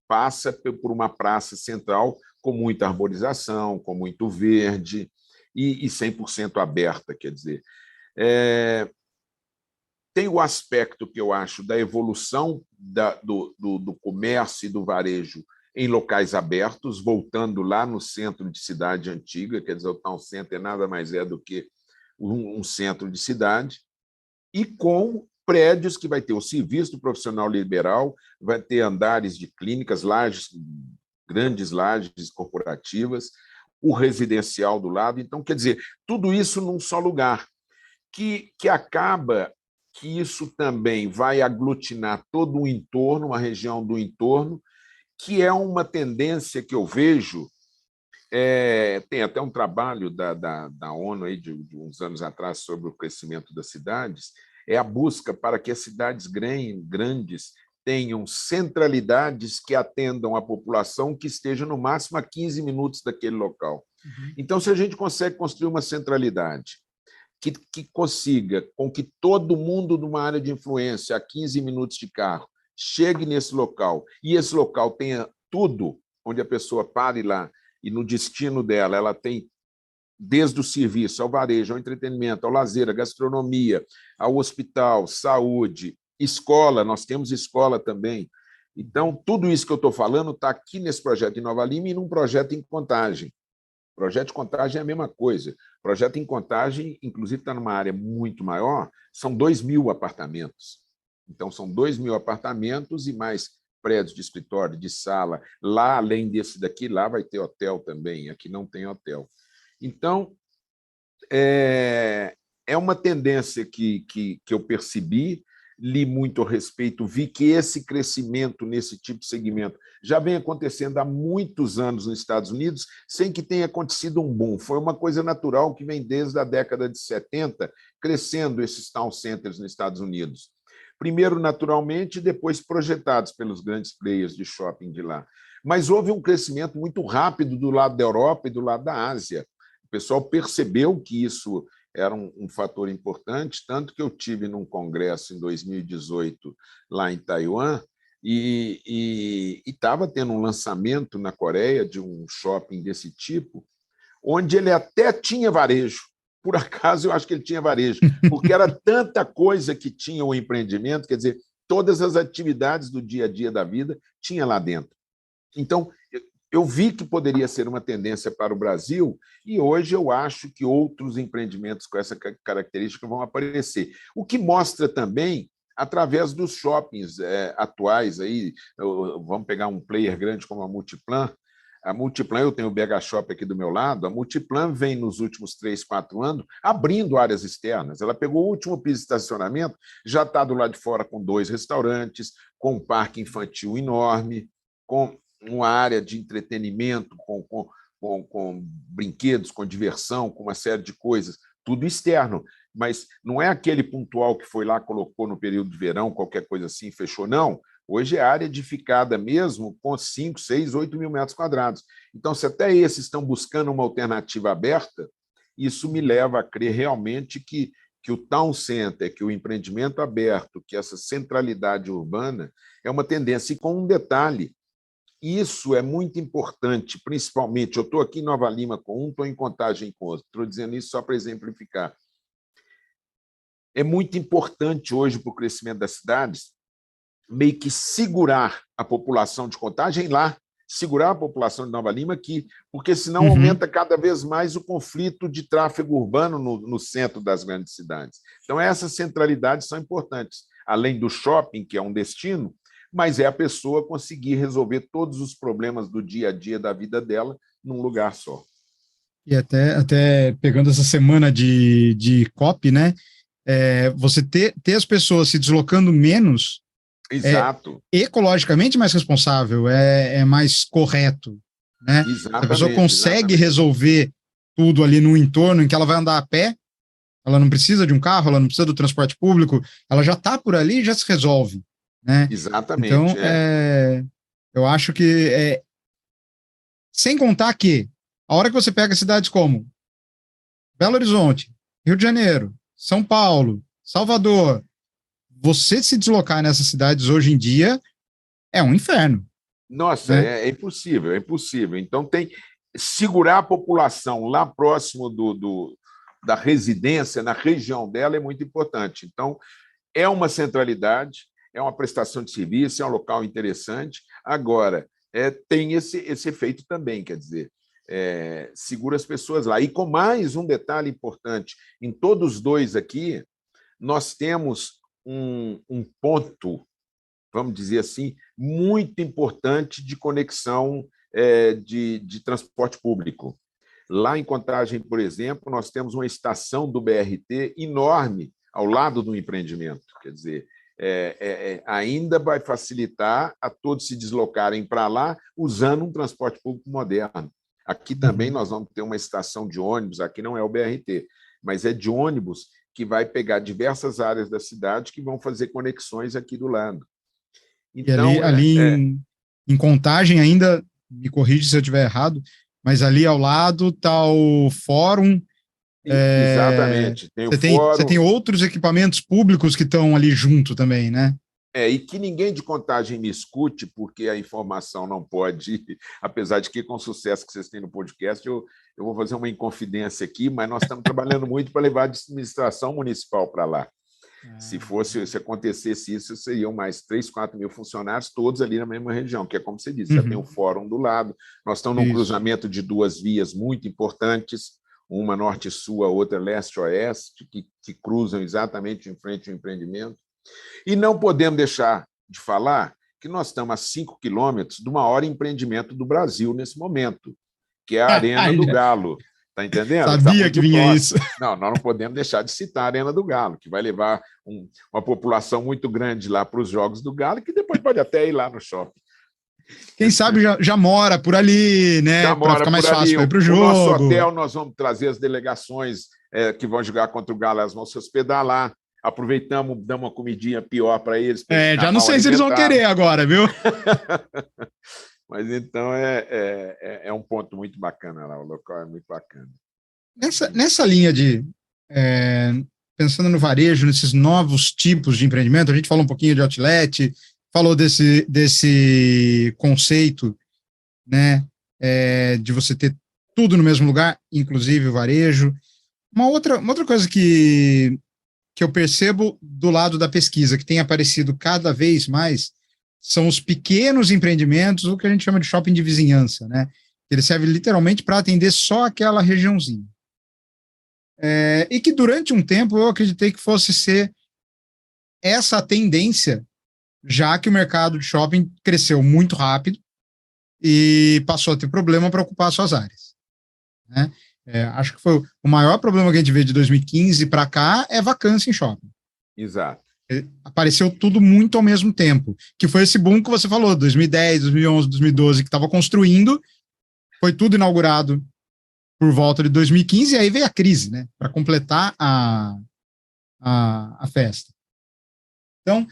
passa por uma praça central com muita arborização, com muito verde e 100% aberta, quer dizer. Tem o aspecto que eu acho da evolução do comércio e do varejo em locais abertos, voltando lá no centro de cidade antiga, quer dizer, o Town Center nada mais é do que um centro de cidade, e com prédios que vai ter o serviço do profissional liberal, vai ter andares de clínicas, lajes, grandes lajes corporativas, o residencial do lado. Então, quer dizer, tudo isso num só lugar, que acaba que isso também vai aglutinar todo o entorno, uma região do entorno, que é uma tendência que eu vejo. Tem até um trabalho da ONU aí de uns anos atrás sobre o crescimento das cidades, é a busca para que as cidades grandes tenham centralidades que atendam a população que esteja no máximo a 15 minutos daquele local. Então, se a gente consegue construir uma centralidade que consiga com que todo mundo numa área de influência, a 15 minutos de carro, chegue nesse local, e esse local tenha tudo, onde a pessoa pare lá, e no destino dela, ela tem desde o serviço, ao varejo, ao entretenimento, ao lazer, à gastronomia, ao hospital, saúde, escola, nós temos escola também. Então, tudo isso que eu estou falando está aqui nesse projeto de Nova Lima e num projeto em Contagem. O projeto de Contagem é a mesma coisa. O projeto em Contagem, inclusive, está numa área muito maior, são 2.000 apartamentos. Então, são 2.000 apartamentos e mais prédios de escritório, de sala. Lá, além desse daqui, lá vai ter hotel também. Aqui não tem hotel. Então, é uma tendência que eu percebi, li muito a respeito, vi que esse crescimento nesse tipo de segmento já vem acontecendo há muitos anos nos Estados Unidos, sem que tenha acontecido um boom. Foi uma coisa natural que vem desde a década de 70, crescendo esses town centers nos Estados Unidos. Primeiro naturalmente, depois projetados pelos grandes players de shopping de lá. Mas houve um crescimento muito rápido do lado da Europa e do lado da Ásia. O pessoal percebeu que isso era um fator importante, tanto que eu tive num congresso em 2018 lá em Taiwan e estava tendo um lançamento na Coreia de um shopping desse tipo, onde ele até tinha varejo. Por acaso, eu acho que ele tinha varejo, porque era tanta coisa que tinha o empreendimento, quer dizer, todas as atividades do dia a dia da vida tinha lá dentro. Então, eu vi que poderia ser uma tendência para o Brasil e hoje eu acho que outros empreendimentos com essa característica vão aparecer. O que mostra também, através dos shoppings atuais, aí, vamos pegar um player grande como a Multiplan, A Multiplan, eu tenho o BH Shop aqui do meu lado, a Multiplan vem nos últimos 3, 4 anos abrindo áreas externas. Ela pegou o último piso de estacionamento, já está do lado de fora com 2 restaurantes, com um parque infantil enorme, com uma área de entretenimento, com brinquedos, com diversão, com uma série de coisas, tudo externo. Mas não é aquele pontual que foi lá, colocou no período de verão, qualquer coisa assim, fechou, não. Hoje é área edificada mesmo, com 5, 6, 8 mil metros quadrados. Então, se até esses estão buscando uma alternativa aberta, isso me leva a crer realmente que o town center, que o empreendimento aberto, que essa centralidade urbana é uma tendência. E com um detalhe, isso é muito importante, principalmente, eu estou aqui em Nova Lima com um, estou em Contagem com outro, estou dizendo isso só para exemplificar. É muito importante hoje para o crescimento das cidades meio que segurar a população de Contagem lá, segurar a população de Nova Lima aqui, porque senão aumenta cada vez mais o conflito de tráfego urbano no centro das grandes cidades. Então, essas centralidades são importantes, além do shopping, que é um destino, mas é a pessoa conseguir resolver todos os problemas do dia a dia da vida dela num lugar só. E até pegando essa semana de COP, né? Você ter as pessoas se deslocando menos. Exato. É ecologicamente mais responsável, é mais correto, né? Se a pessoa consegue resolver tudo ali no entorno em que ela vai andar a pé, ela não precisa de um carro, ela não precisa do transporte público, ela já está por ali e já se resolve, né? Exatamente. Então, eu acho que, sem contar que, a hora que você pega cidades como Belo Horizonte, Rio de Janeiro, São Paulo, Salvador, você se deslocar nessas cidades hoje em dia é um inferno. Nossa, né? É impossível, é impossível. Então, tem segurar a população lá próximo da residência, na região dela, é muito importante. Então, é uma centralidade, é uma prestação de serviço, é um local interessante. Agora, tem esse efeito também, quer dizer, segura as pessoas lá. E com mais um detalhe importante, em todos os dois aqui, nós temos um ponto, vamos dizer assim, muito importante de conexão de transporte público. Lá em Contagem, por exemplo, nós temos uma estação do BRT enorme ao lado do empreendimento. Quer dizer, ainda vai facilitar a todos se deslocarem para lá usando um transporte público moderno. Aqui também nós vamos ter uma estação de ônibus, aqui não é o BRT, mas é de ônibus que vai pegar diversas áreas da cidade que vão fazer conexões aqui do lado. Então, e ali em Contagem ainda, me corrige se eu estiver errado, mas ali ao lado está o fórum. Exatamente. Você tem outros equipamentos públicos que estão ali junto também, né? E que ninguém de Contagem me escute, porque a informação não pode, apesar de que com o sucesso que vocês têm no podcast, eu vou fazer uma inconfidência aqui, mas nós estamos trabalhando muito para levar a administração municipal para lá. Se acontecesse isso, seriam mais 3, 4 mil funcionários, todos ali na mesma região, que é como você disse, já tem o fórum do lado, nós estamos num cruzamento de 2 vias muito importantes, uma norte-sul, a outra leste-oeste, que cruzam exatamente em frente ao empreendimento. E não podemos deixar de falar que nós estamos a 5 quilômetros do maior empreendimento do Brasil nesse momento, que é a Arena do Galo. Está entendendo? Sabia que vinha isso. Não, nós não podemos deixar de citar a Arena do Galo, que vai levar uma população muito grande lá para os Jogos do Galo, que depois pode até ir lá no shopping. Quem sabe já mora por ali, né? Para ficar mais fácil para ir para o jogo. No nosso hotel, nós vamos trazer as delegações que vão jogar contra o Galo, elas vão se hospedar lá. Aproveitamos, damos uma comidinha pior para eles. Já não sei se eles vão querer agora, viu? Mas então é um ponto muito bacana lá, o local é muito bacana. Nessa linha de pensando no varejo, nesses novos tipos de empreendimento, a gente falou um pouquinho de outlet, falou desse conceito, né, de você ter tudo no mesmo lugar, inclusive o varejo. Uma outra coisa que eu percebo do lado da pesquisa, que tem aparecido cada vez mais, são os pequenos empreendimentos, o que a gente chama de shopping de vizinhança, né? Ele serve literalmente para atender só aquela regiãozinha. E que durante um tempo eu acreditei que fosse ser essa a tendência, já que o mercado de shopping cresceu muito rápido e passou a ter problema para ocupar suas áreas, né? Acho que foi o maior problema que a gente vê de 2015 para cá é vacância em shopping. Exato. Apareceu tudo muito ao mesmo tempo, que foi esse boom que você falou, 2010, 2011, 2012, que estava construindo, foi tudo inaugurado por volta de 2015, e aí veio a crise, né, para completar a festa. Então,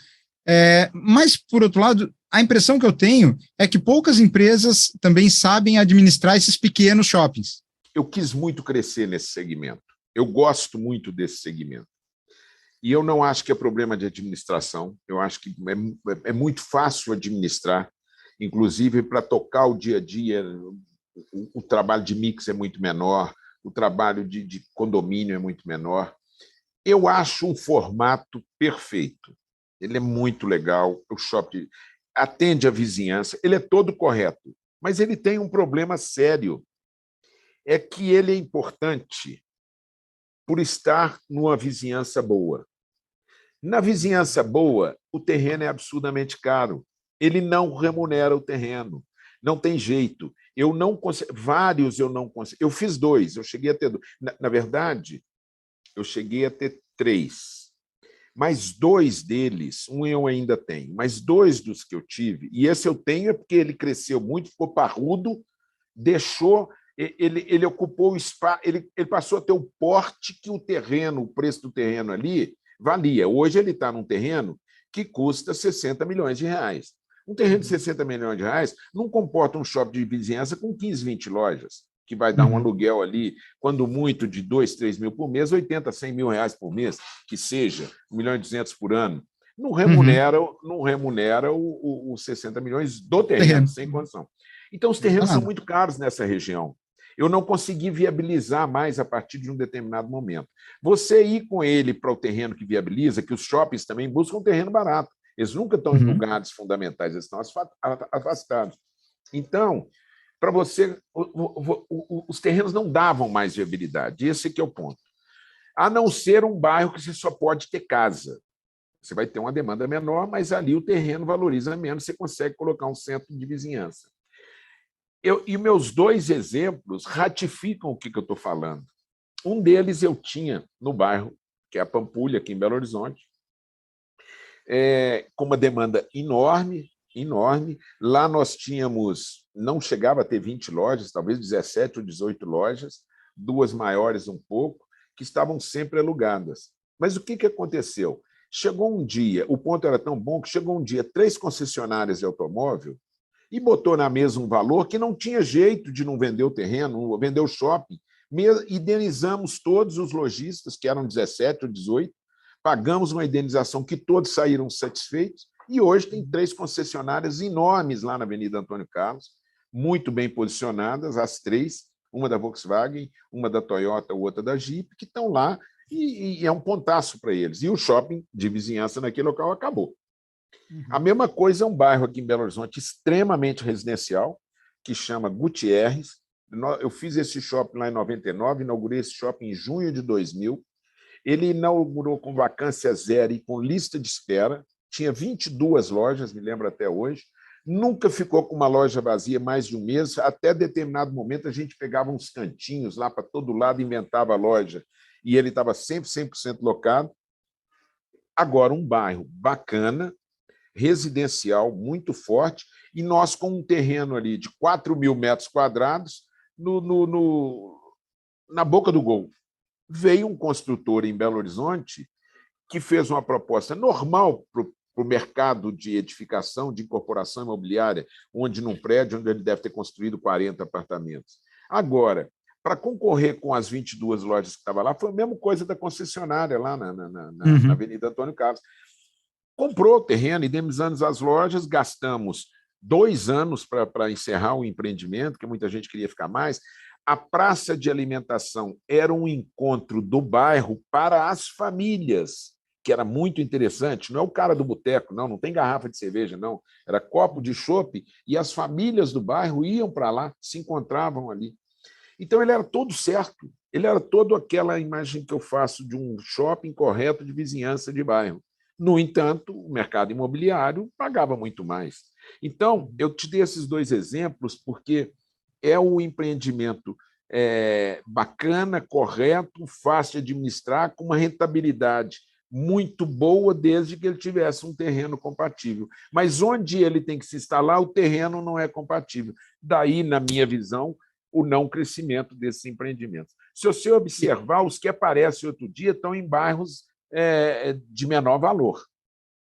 mas, por outro lado, a impressão que eu tenho é que poucas empresas também sabem administrar esses pequenos shoppings. Eu quis muito crescer nesse segmento. Eu gosto muito desse segmento. E eu não acho que é problema de administração. Eu acho que é muito fácil administrar, inclusive para tocar o dia a dia. O trabalho de mix é muito menor, o trabalho de condomínio é muito menor. Eu acho um formato perfeito. Ele é muito legal. O shopping atende a vizinhança, ele é todo correto, mas ele tem um problema sério. É que ele é importante por estar numa vizinhança boa. Na vizinhança boa, o terreno é absurdamente caro. Ele não remunera o terreno. Não tem jeito. Eu não consigo. Vários eu não consigo. Eu fiz 2, eu cheguei a ter 2. Na verdade, eu cheguei a ter 3. Mas 2 deles, um eu ainda tenho, mas 2 dos que eu tive, e esse eu tenho é porque ele cresceu muito, ficou parrudo, deixou. Ele ocupou o espaço, ele passou a ter o porte que o terreno, o preço do terreno ali, valia. Hoje ele está num terreno que custa 60 milhões de reais. Um terreno de 60 milhões de reais não comporta um shopping de vizinhança com 15, 20 lojas, que vai dar um aluguel ali, quando muito, de 2, 3 mil por mês, 80, 100 mil reais por mês, que seja, 1 milhão e 200 por ano. Não remunera, não remunera os 60 milhões do terreno, sem condição. Então, os terrenos são muito caros nessa região. Eu não consegui viabilizar mais a partir de um determinado momento. Você ir com ele para o terreno que viabiliza, que os shoppings também buscam um terreno barato. Eles nunca estão em lugares fundamentais, eles estão afastados. Então, para você, os terrenos não davam mais viabilidade. Esse que é o ponto. A não ser um bairro que você só pode ter casa. Você vai ter uma demanda menor, mas ali o terreno valoriza menos, você consegue colocar um centro de vizinhança. E meus 2 exemplos ratificam o que eu estou falando. Um deles eu tinha no bairro, que é a Pampulha, aqui em Belo Horizonte, com uma demanda enorme, enorme. Lá nós tínhamos, não chegava a ter 20 lojas, talvez 17 ou 18 lojas, 2 maiores um pouco, que estavam sempre alugadas. Mas o que aconteceu? Chegou um dia, o ponto era tão bom que chegou um dia 3 concessionárias de automóvel e botou na mesa um valor que não tinha jeito de não vender o terreno, vender o shopping. Indenizamos todos os lojistas, que eram 17 ou 18, pagamos uma indenização que todos saíram satisfeitos, e hoje tem 3 concessionárias enormes lá na Avenida Antônio Carlos, muito bem posicionadas, as 3, uma da Volkswagen, uma da Toyota, outra da Jeep, que estão lá, e é um pontaço para eles. E o shopping de vizinhança naquele local acabou. A mesma coisa é um bairro aqui em Belo Horizonte extremamente residencial, que chama Gutierrez. Eu fiz esse shopping lá em 99, inaugurei esse shopping em junho de 2000. Ele inaugurou com vacância zero e com lista de espera. Tinha 22 lojas, me lembro até hoje. Nunca ficou com uma loja vazia mais de um mês. Até determinado momento, a gente pegava uns cantinhos lá para todo lado, inventava a loja, e ele estava sempre 100% locado. Agora, um bairro bacana, residencial muito forte, e nós com um terreno ali de 4 mil metros quadrados na boca do gol. Veio um construtor em Belo Horizonte que fez uma proposta normal para o mercado de edificação, de incorporação imobiliária, onde num prédio onde ele deve ter construído 40 apartamentos. Agora, para concorrer com as 22 lojas que estavam lá, foi a mesma coisa da concessionária lá na Avenida Antônio Carlos. Comprou o terreno, indenizamos as lojas, gastamos 2 anos para encerrar o empreendimento, que muita gente queria ficar mais. A praça de alimentação era um encontro do bairro para as famílias, que era muito interessante. Não é o cara do boteco, não tem garrafa de cerveja, não. Era copo de chopp, e as famílias do bairro iam para lá, se encontravam ali. Então, ele era todo certo. Ele era todo aquela imagem que eu faço de um shopping correto de vizinhança de bairro. No entanto, o mercado imobiliário pagava muito mais. Então, eu te dei esses dois exemplos porque é um empreendimento bacana, correto, fácil de administrar, com uma rentabilidade muito boa, desde que ele tivesse um terreno compatível. Mas onde ele tem que se instalar, o terreno não é compatível. Daí, na minha visão, o não crescimento desses empreendimentos. Se você observar, os que aparecem outro dia estão em bairros de menor valor.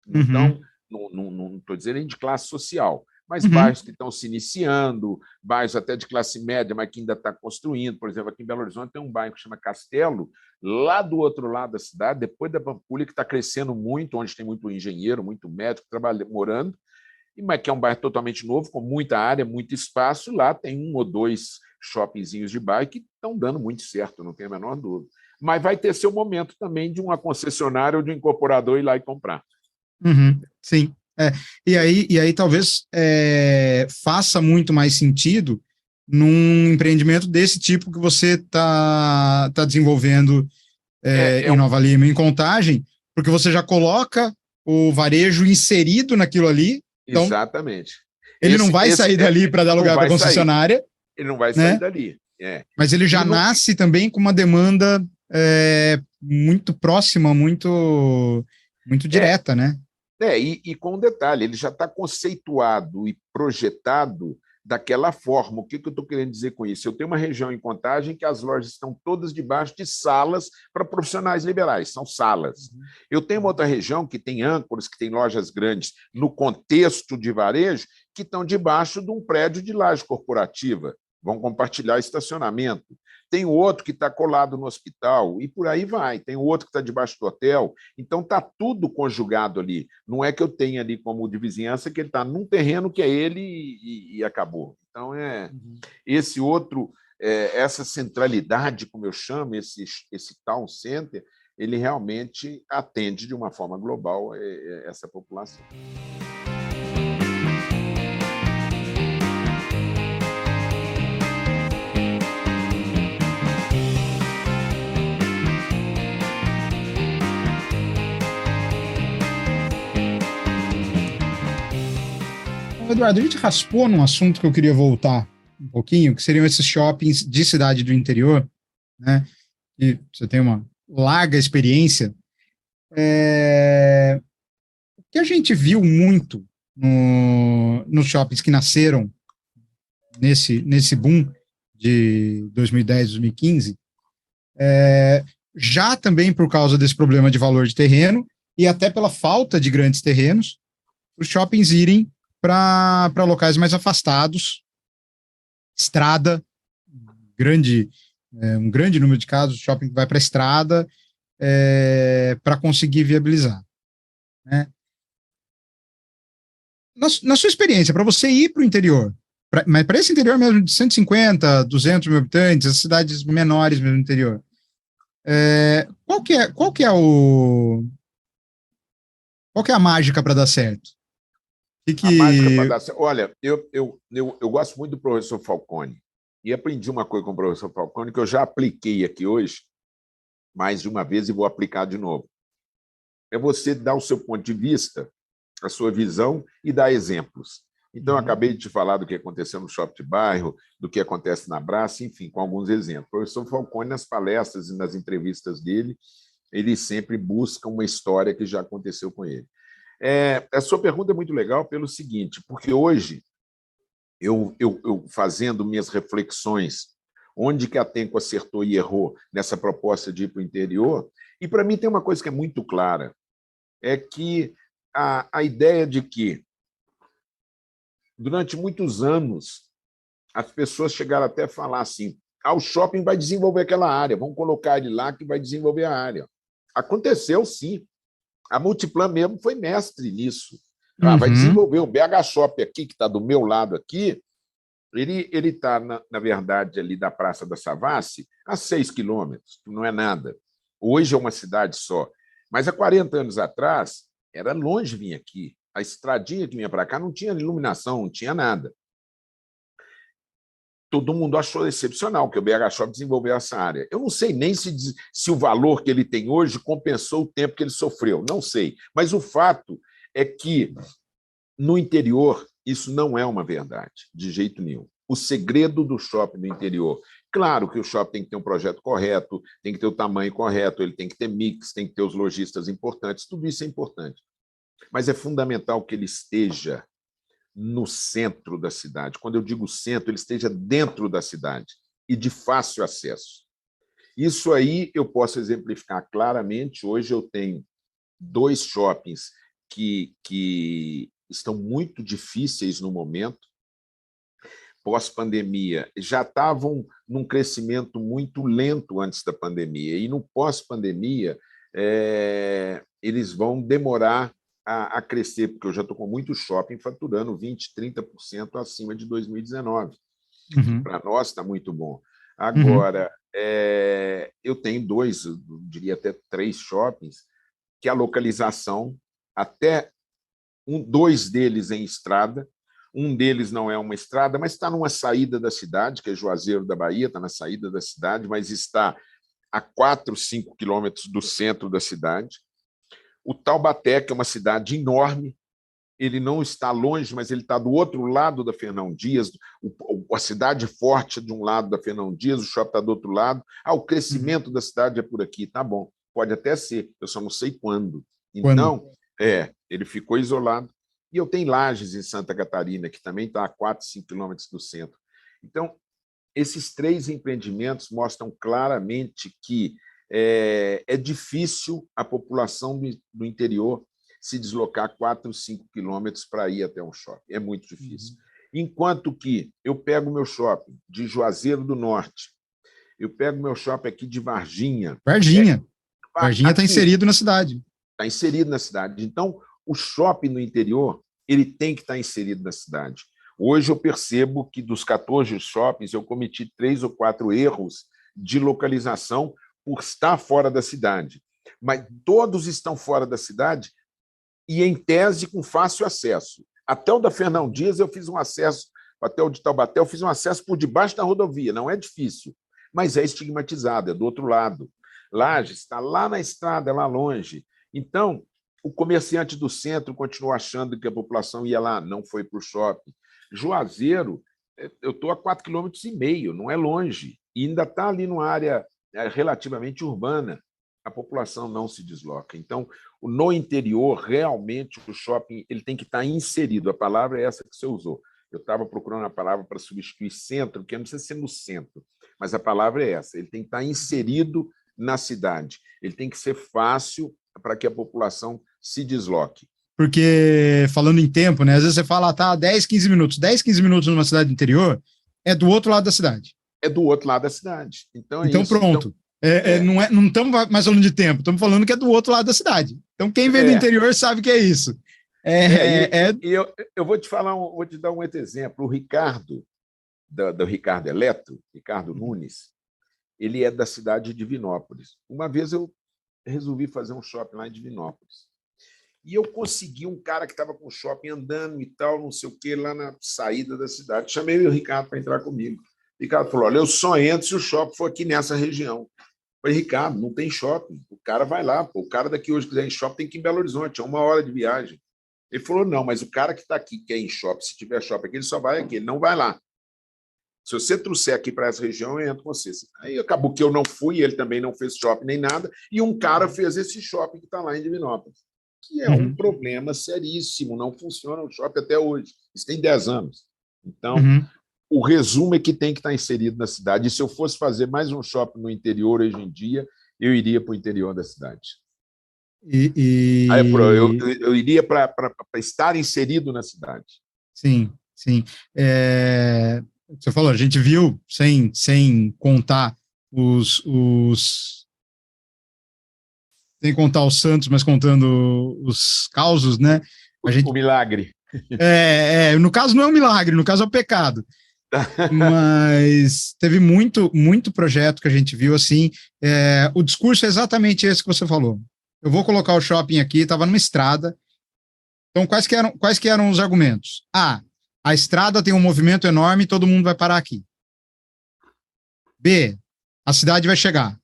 Então, não estou dizendo de classe social, mas bairros que estão se iniciando, bairros até de classe média, mas que ainda está construindo. Por exemplo, aqui em Belo Horizonte tem um bairro que chama Castelo, lá do outro lado da cidade, depois da Pampulha, que está crescendo muito, onde tem muito engenheiro, muito médico morando, mas que é um bairro totalmente novo, com muita área, muito espaço. Lá tem um ou dois shoppingzinhos de bairro que estão dando muito certo, não tenho a menor dúvida. Mas vai ter seu momento também de uma concessionária ou de um incorporador ir lá e comprar. Sim. E aí talvez faça muito mais sentido num empreendimento desse tipo que você está desenvolvendo em Nova Lima, em Contagem, porque você já coloca o varejo inserido naquilo ali. Então, exatamente. Ele não vai sair dali para dar lugar para a concessionária. Ele não vai sair dali. Mas ele já nasce também com uma demanda muito próxima, muito direta, né? E com um detalhe, ele já está conceituado e projetado daquela forma. O que eu estou querendo dizer com isso? Eu tenho uma região em Contagem que as lojas estão todas debaixo de salas para profissionais liberais, são salas. Eu tenho uma outra região que tem âncoras, que tem lojas grandes no contexto de varejo, que estão debaixo de um prédio de laje corporativa, vão compartilhar estacionamento. Tem outro que está colado no hospital, e por aí vai. Tem outro que está debaixo do hotel. Então, está tudo conjugado ali. Não é que eu tenha ali como de vizinhança que ele está num terreno que é ele e acabou. Então, esse outro, essa centralidade, como eu chamo, esse town center, ele realmente atende de uma forma global essa população. Eduardo, a gente raspou num assunto que eu queria voltar um pouquinho, que seriam esses shoppings de cidade do interior, né? E você tem uma larga experiência. O que a gente viu muito nos shoppings que nasceram nesse boom de 2010, 2015, já também por causa desse problema de valor de terreno e até pela falta de grandes terrenos, os shoppings irem para locais mais afastados, estrada, um grande número de casos, o shopping vai para a estrada para conseguir viabilizar. Né? Na sua experiência, para você ir para o interior, mas para esse interior mesmo de 150, 200 mil habitantes, as cidades menores mesmo no interior, qual que é a mágica para dar certo? A mágica para dar certo. Olha, eu gosto muito do professor Falcone e aprendi uma coisa com o professor Falcone que eu já apliquei aqui hoje mais de uma vez e vou aplicar de novo. É você dar o seu ponto de vista, a sua visão e dar exemplos. Então, eu acabei de te falar do que aconteceu no shopping de bairro, do que acontece na Brás, enfim, com alguns exemplos. O professor Falcone, nas palestras e nas entrevistas dele, ele sempre busca uma história que já aconteceu com ele. A sua pergunta é muito legal pelo seguinte, porque hoje, eu fazendo minhas reflexões, onde que a Tenco acertou e errou nessa proposta de ir para o interior, e para mim tem uma coisa que é muito clara, é que a ideia de que, durante muitos anos, as pessoas chegaram até a falar assim, o shopping vai desenvolver aquela área, vamos colocar ele lá que vai desenvolver a área. Aconteceu, sim. A Multiplan mesmo foi mestre nisso. Vai desenvolver o BH Shop aqui, que está do meu lado aqui, ele está, na verdade, ali da Praça da Savassi, a 6 quilômetros, que não é nada. Hoje é uma cidade só. Mas há 40 anos atrás, era longe vir aqui. A estradinha que vinha para cá não tinha iluminação, não tinha nada. Todo mundo achou excepcional que o BH Shop desenvolveu essa área. Eu não sei nem se o valor que ele tem hoje compensou o tempo que ele sofreu, não sei. Mas o fato é que, no interior, Isso não é uma verdade, de jeito nenhum. O segredo do shopping do interior, claro que o shopping tem que ter um projeto correto, tem que ter o tamanho correto, ele tem que ter mix, tem que ter os lojistas importantes, tudo isso é importante. Mas é fundamental que ele esteja no centro da cidade. Quando eu digo centro, ele esteja dentro da cidade e de fácil acesso. Isso aí eu posso exemplificar claramente. Hoje eu tenho 2 shoppings que estão muito difíceis no momento, pós-pandemia, já estavam num crescimento muito lento antes da pandemia, e no pós-pandemia eles vão demorar a crescer, porque eu já estou com muito shopping faturando 20%, 30% acima de 2019. Uhum. Para nós está muito bom. Agora, eu tenho 2, eu diria até 3 shoppings, que a localização, até 2 deles em estrada, um deles não é uma estrada, mas está numa saída da cidade, que é Juazeiro da Bahia, está na saída da cidade, mas está a 4, 5 quilômetros do centro da cidade. O Taubaté, que é uma cidade enorme, ele não está longe, mas ele está do outro lado da Fernão Dias, a cidade forte de um lado da Fernão Dias, o shopping está do outro lado. O crescimento da cidade é por aqui, tá bom, pode até ser, eu só não sei quando. Então, ele ficou isolado. E eu tenho Lages, em Santa Catarina, que também está a 4, 5 quilômetros do centro. Então, esses 3 empreendimentos mostram claramente que é difícil a população do interior se deslocar 4, 5 quilômetros para ir até um shopping. É muito difícil. Enquanto que eu pego meu shopping de Juazeiro do Norte, eu pego meu shopping aqui de Varginha. Varginha está inserido na cidade. Está inserido na cidade. Então, o shopping no interior ele tem que estar inserido na cidade. Hoje eu percebo que dos 14 shoppings eu cometi 3 ou 4 erros de localização por estar fora da cidade. Mas todos estão fora da cidade e, em tese, com fácil acesso. Até o da Fernão Dias eu fiz um acesso, até o de Taubaté eu fiz um acesso por debaixo da rodovia. Não é difícil, mas é estigmatizado, é do outro lado. Lages está lá na estrada, lá longe. Então, o comerciante do centro continuou achando que a população ia lá, não foi para o shopping. Juazeiro, eu estou a 4,5 km, não é longe, e ainda está ali numa área relativamente urbana. A população não se desloca. Então, no interior, realmente, o shopping ele tem que estar inserido. A palavra é essa que você usou. Eu estava procurando a palavra para substituir centro, que não precisa ser no centro, mas a palavra é essa. Ele tem que estar inserido na cidade. Ele tem que ser fácil para que a população se desloque. Porque, falando em tempo, né? Às vezes você fala, 10, 15 minutos. 10, 15 minutos numa cidade interior é do outro lado da cidade. É do outro lado da cidade. Então, pronto. Não estamos mais falando de tempo, estamos falando que é do outro lado da cidade. Então, quem vem do interior sabe que é isso. Eu vou te falar, vou te dar um outro exemplo. O Ricardo, do Ricardo Eletro, Ricardo Nunes, ele é da cidade de Divinópolis. Uma vez eu resolvi fazer um shopping lá em Divinópolis. E eu consegui um cara que estava com o shopping andando e tal, não sei o quê, lá na saída da cidade. Chamei o Ricardo para entrar comigo. O Ricardo falou, olha, eu só entro se o shopping for aqui nessa região. Eu falei, Ricardo, não tem shopping. O cara vai lá. Pô. O cara daqui hoje quiser ir em shopping tem que ir em Belo Horizonte, é 1 hora de viagem. Ele falou, não, mas o cara que está aqui quer ir em shopping, se tiver shopping aqui, ele só vai aqui, ele não vai lá. Se você trouxer aqui para essa região, eu entro com você. Aí acabou que eu não fui, ele também não fez shopping nem nada, e um cara fez esse shopping que está lá em Divinópolis, que é um problema seríssimo, não funciona o shopping até hoje. Isso tem 10 anos. Então, o resumo é que tem que estar inserido na cidade. E se eu fosse fazer mais um shopping no interior hoje em dia, eu iria para o interior da cidade. Eu iria para estar inserido na cidade. Sim, sim. Você falou, a gente viu, sem contar sem contar os santos, mas contando os causos, né? O milagre. No caso não é um milagre, no caso é um pecado. Mas teve muito projeto que a gente viu assim. O discurso é exatamente esse que você falou. Eu vou colocar o shopping aqui, estava numa estrada. Então, quais que eram os argumentos? A estrada tem um movimento enorme e todo mundo vai parar aqui. B, a cidade vai chegar.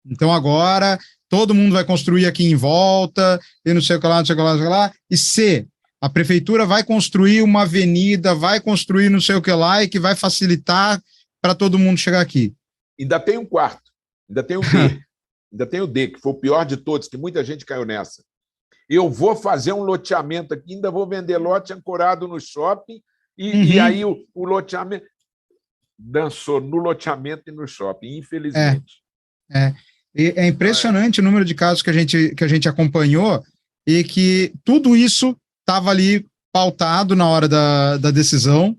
Então, agora, todo mundo vai construir aqui em volta, e não sei o que lá, não sei o que lá, não sei o que lá. E C, a prefeitura vai construir uma avenida, vai construir não sei o que lá, e que vai facilitar para todo mundo chegar aqui. Ainda tem um quarto, ainda tem o D, ainda tem o D, que foi o pior de todos, que muita gente caiu nessa. Eu vou fazer um loteamento aqui, ainda vou vender lote ancorado no shopping, e aí o loteamento dançou no loteamento e no shopping, infelizmente. É impressionante o número de casos que a gente acompanhou, e que tudo isso estava ali pautado na hora da decisão,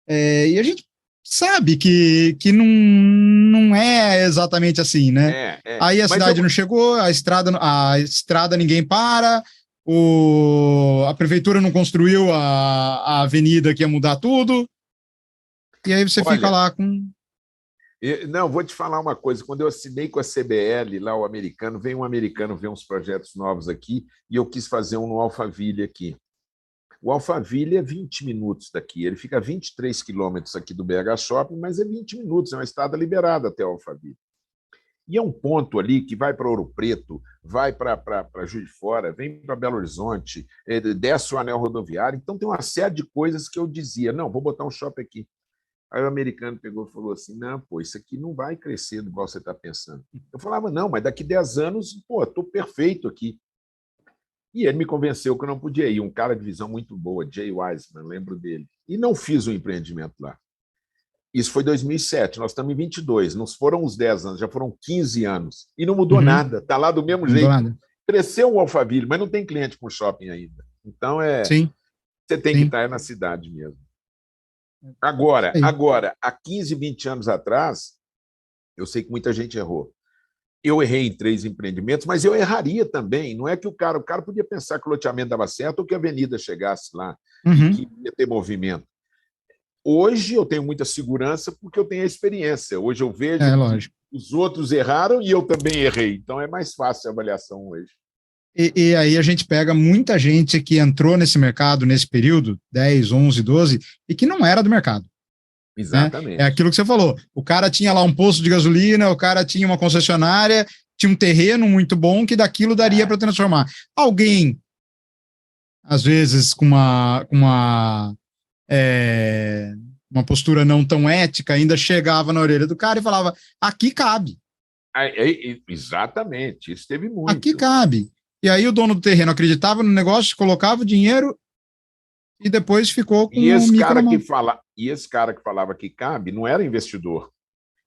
e a gente sabe que não é exatamente assim, né? Aí a cidade não chegou, a estrada ninguém para, a prefeitura não construiu a avenida que ia mudar tudo, e aí você fica lá com... Não, vou te falar uma coisa. Quando eu assinei com a CBL, lá o americano, veio um americano ver uns projetos novos aqui, e eu quis fazer um no Alphaville aqui. O Alphaville é 20 minutos daqui, ele fica a 23 quilômetros aqui do BH Shopping, mas é 20 minutos, é uma estrada liberada até o Alphaville. E é um ponto ali que vai para Ouro Preto, vai para Juiz de Fora, vem para Belo Horizonte, desce o anel rodoviário, então tem uma série de coisas que eu dizia, não, vou botar um shopping aqui. Aí o americano pegou e falou assim, não, pô, isso aqui não vai crescer igual você está pensando. Eu falava, não, mas daqui 10 anos, pô, estou perfeito aqui. E ele me convenceu que eu não podia ir. Um cara de visão muito boa, Jay Wiseman, lembro dele. E não fiz o empreendimento lá. Isso foi 2007, nós estamos em 22. Não foram uns 10 anos, já foram 15 anos. E não mudou nada, está lá do mesmo jeito. Cresceu o Alphaville, mas não tem cliente com shopping ainda. Então, você tem que estar na cidade mesmo. Agora, há 15, 20 anos atrás, eu sei que muita gente errou. Eu errei em 3 empreendimentos, mas eu erraria também. Não é que o cara podia pensar que o loteamento dava certo ou que a avenida chegasse lá e que ia ter movimento. Hoje eu tenho muita segurança porque eu tenho a experiência. Hoje eu vejo que os outros erraram e eu também errei. Então é mais fácil a avaliação hoje. E aí a gente pega muita gente que entrou nesse mercado nesse período, 10, 11, 12, e que não era do mercado. Exatamente. Né? É aquilo que você falou. O cara tinha lá um posto de gasolina, o cara tinha uma concessionária, tinha um terreno muito bom que daquilo daria para transformar. Alguém, às vezes, com uma postura não tão ética, ainda chegava na orelha do cara e falava, aqui cabe. Exatamente, isso teve muito. Aqui cabe. E aí o dono do terreno acreditava no negócio, colocava o dinheiro e depois ficou com esse cara que falava que cabe não era investidor.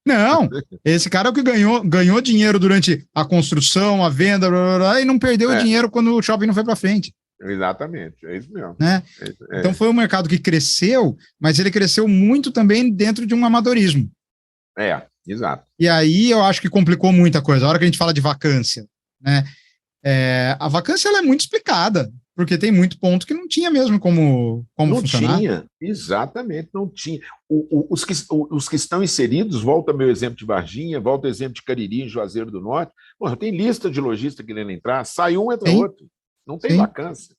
Não, esse cara é o que ganhou dinheiro durante a construção, a venda, blá, blá, blá, e não perdeu o dinheiro quando o shopping não foi para frente. Exatamente, é isso mesmo. Né? Então foi um mercado que cresceu, mas ele cresceu muito também dentro de um amadorismo. Exato. E aí eu acho que complicou muita coisa. A hora que a gente fala de vacância, né? A vacância ela é muito explicada, porque tem muito ponto que não tinha mesmo como funcionar. Não tinha, exatamente, não tinha. Os que estão inseridos, volta ao meu exemplo de Varginha, volta ao exemplo de Cariri, em Juazeiro do Norte, tem lista de lojista querendo entrar, sai um, entra outro. Não tem vacância.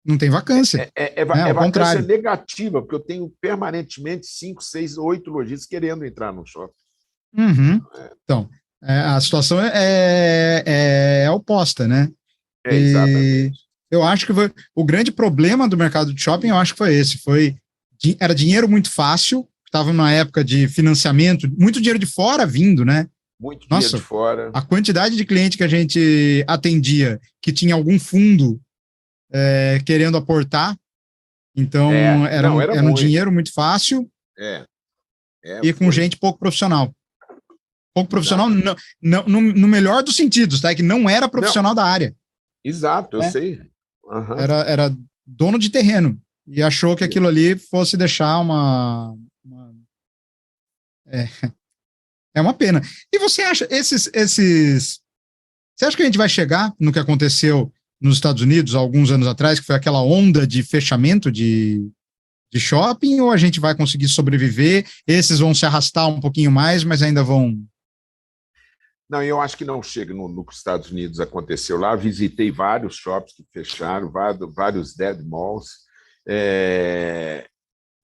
Não tem vacância. É vacância contrário. Negativa, porque eu tenho permanentemente 5, 6, 8 lojistas querendo entrar no shopping. Então, a situação é oposta, né? Exatamente. Eu acho que o grande problema do mercado de shopping, eu acho que foi esse. Era dinheiro muito fácil, estava numa época de financiamento, muito dinheiro de fora vindo, né? Muito dinheiro de fora. A quantidade de cliente que a gente atendia que tinha algum fundo querendo aportar, então era um dinheiro muito fácil e com gente pouco profissional. Pouco profissional no melhor dos sentidos, tá? Que não era profissional da área. Exato, eu sei. Era dono de terreno e achou que aquilo ali fosse deixar é uma pena. E você acha você acha que a gente vai chegar no que aconteceu nos Estados Unidos há alguns anos atrás, que foi aquela onda de fechamento de shopping, ou a gente vai conseguir sobreviver? Esses vão se arrastar um pouquinho mais, mas ainda vão... Não, eu acho que não chega no que os Estados Unidos aconteceu lá. Visitei vários shops que fecharam, vários dead malls,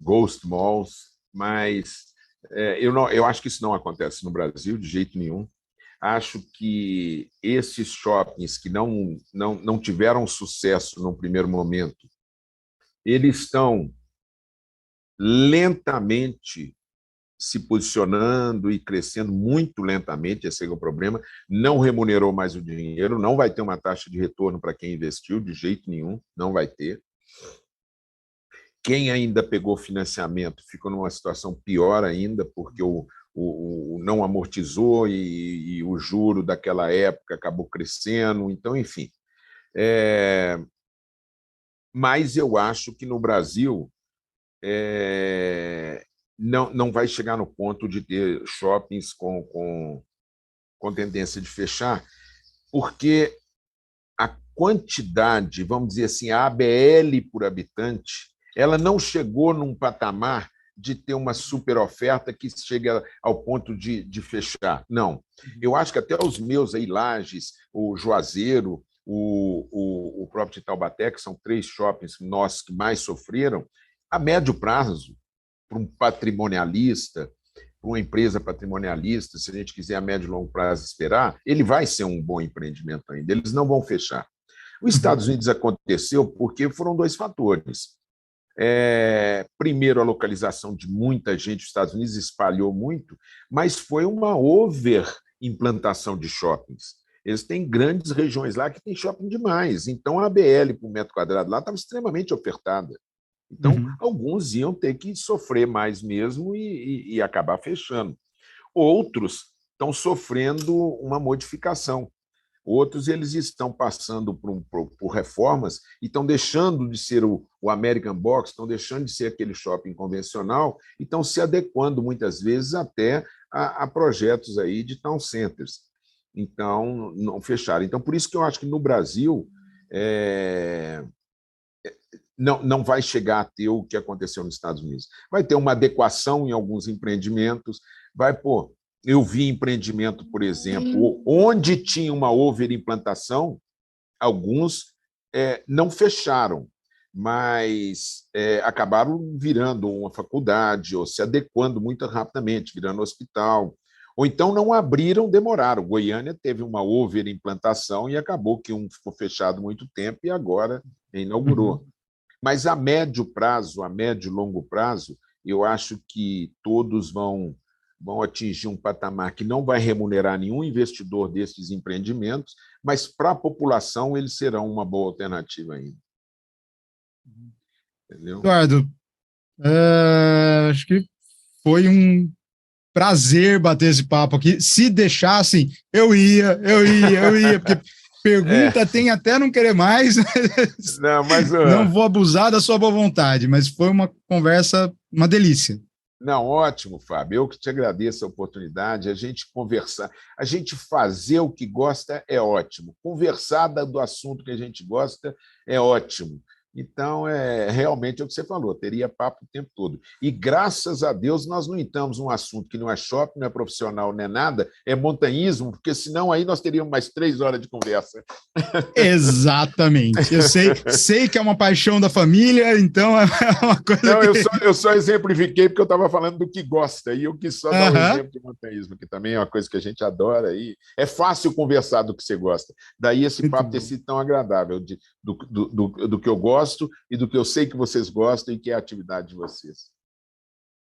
ghost malls, mas eu acho que isso não acontece no Brasil de jeito nenhum. Acho que esses shoppings que não tiveram sucesso no primeiro momento eles estão lentamente se posicionando e crescendo muito lentamente, esse é o problema, não remunerou mais o dinheiro, não vai ter uma taxa de retorno para quem investiu, de jeito nenhum, não vai ter. Quem ainda pegou financiamento ficou numa situação pior ainda, porque o não amortizou e o juro daquela época acabou crescendo, então, enfim. Mas eu acho que no Brasil não vai chegar no ponto de ter shoppings com tendência de fechar, porque a quantidade, vamos dizer assim, a ABL por habitante, ela não chegou num patamar de ter uma super oferta que chega ao ponto de fechar. Não. Eu acho que até os meus aí, Lages, o Juazeiro, o próprio de Taubaté, que são 3 shoppings nossos que mais sofreram, a médio prazo, para um patrimonialista, para uma empresa patrimonialista, se a gente quiser a médio e longo prazo esperar, ele vai ser um bom empreendimento ainda, eles não vão fechar. Os Estados Unidos aconteceu porque foram 2 fatores. Primeiro, a localização de muita gente, os Estados Unidos espalhou muito, mas foi uma overimplantação de shoppings. Eles têm grandes regiões lá que tem shopping demais, então a ABL por metro quadrado lá estava extremamente ofertada. Então, alguns iam ter que sofrer mais mesmo e acabar fechando. Outros estão sofrendo uma modificação. Outros eles estão passando por reformas e estão deixando de ser o American Box, estão deixando de ser aquele shopping convencional e estão se adequando, muitas vezes, até a projetos aí de town centers. Então, não fecharam. Então, por isso que eu acho que no Brasil não vai chegar a ter o que aconteceu nos Estados Unidos. Vai ter uma adequação em alguns empreendimentos, eu vi empreendimento, por exemplo, onde tinha uma overimplantação, alguns não fecharam, mas acabaram virando uma faculdade ou se adequando muito rapidamente, virando hospital. Ou então não abriram, demoraram. Goiânia teve uma overimplantação e acabou que um ficou fechado muito tempo e agora inaugurou. Mas a médio prazo, a médio e longo prazo, eu acho que todos vão atingir um patamar que não vai remunerar nenhum investidor desses empreendimentos, mas para a população eles serão uma boa alternativa ainda. Entendeu? Eduardo, acho que foi um prazer bater esse papo aqui. Se deixassem, eu ia, porque pergunta tem até não querer mais. Não vou abusar da sua boa vontade, mas foi uma conversa, uma delícia. Não, ótimo, Fábio. Eu que te agradeço a oportunidade. A gente conversar, a gente fazer o que gosta é ótimo. Conversar do assunto que a gente gosta é ótimo. Então, realmente é o que você falou, teria papo o tempo todo. E, graças a Deus, nós não entramos num assunto que não é shopping, não é profissional, não é nada, é montanhismo, porque senão aí nós teríamos mais 3 horas de conversa. Exatamente. Eu sei que é uma paixão da família, então é uma coisa. Não, eu só exemplifiquei porque eu estava falando do que gosta, e eu quis só dar um exemplo de montanhismo, que também é uma coisa que a gente adora, e é fácil conversar do que você gosta. Daí esse papo ter sido tão agradável, do que eu gosto e do que eu sei que vocês gostam e que é a atividade de vocês.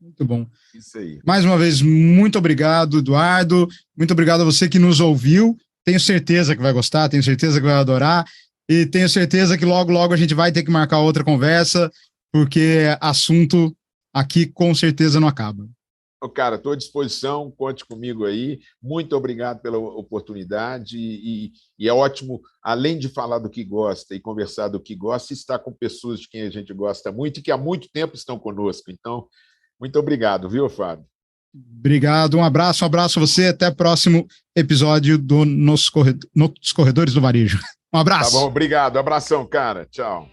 Muito bom. Isso aí. Mais uma vez, muito obrigado, Eduardo. Muito obrigado a você que nos ouviu. Tenho certeza que vai gostar, tenho certeza que vai adorar e tenho certeza que logo, logo a gente vai ter que marcar outra conversa, porque assunto aqui com certeza não acaba. Cara, estou à disposição, conte comigo aí. Muito obrigado pela oportunidade e é ótimo, além de falar do que gosta e conversar do que gosta, estar com pessoas de quem a gente gosta muito e que há muito tempo estão conosco. Então, muito obrigado, viu, Fábio? Obrigado, um abraço a você, até o próximo episódio do Nos Corredores do Varejo. Um abraço. Tá bom, obrigado, abração, cara, tchau.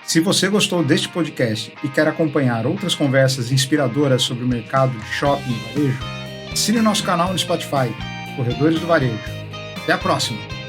Se você gostou deste podcast e quer acompanhar outras conversas inspiradoras sobre o mercado de shopping e varejo, assine nosso canal no Spotify, Corredores do Varejo. Até a próxima!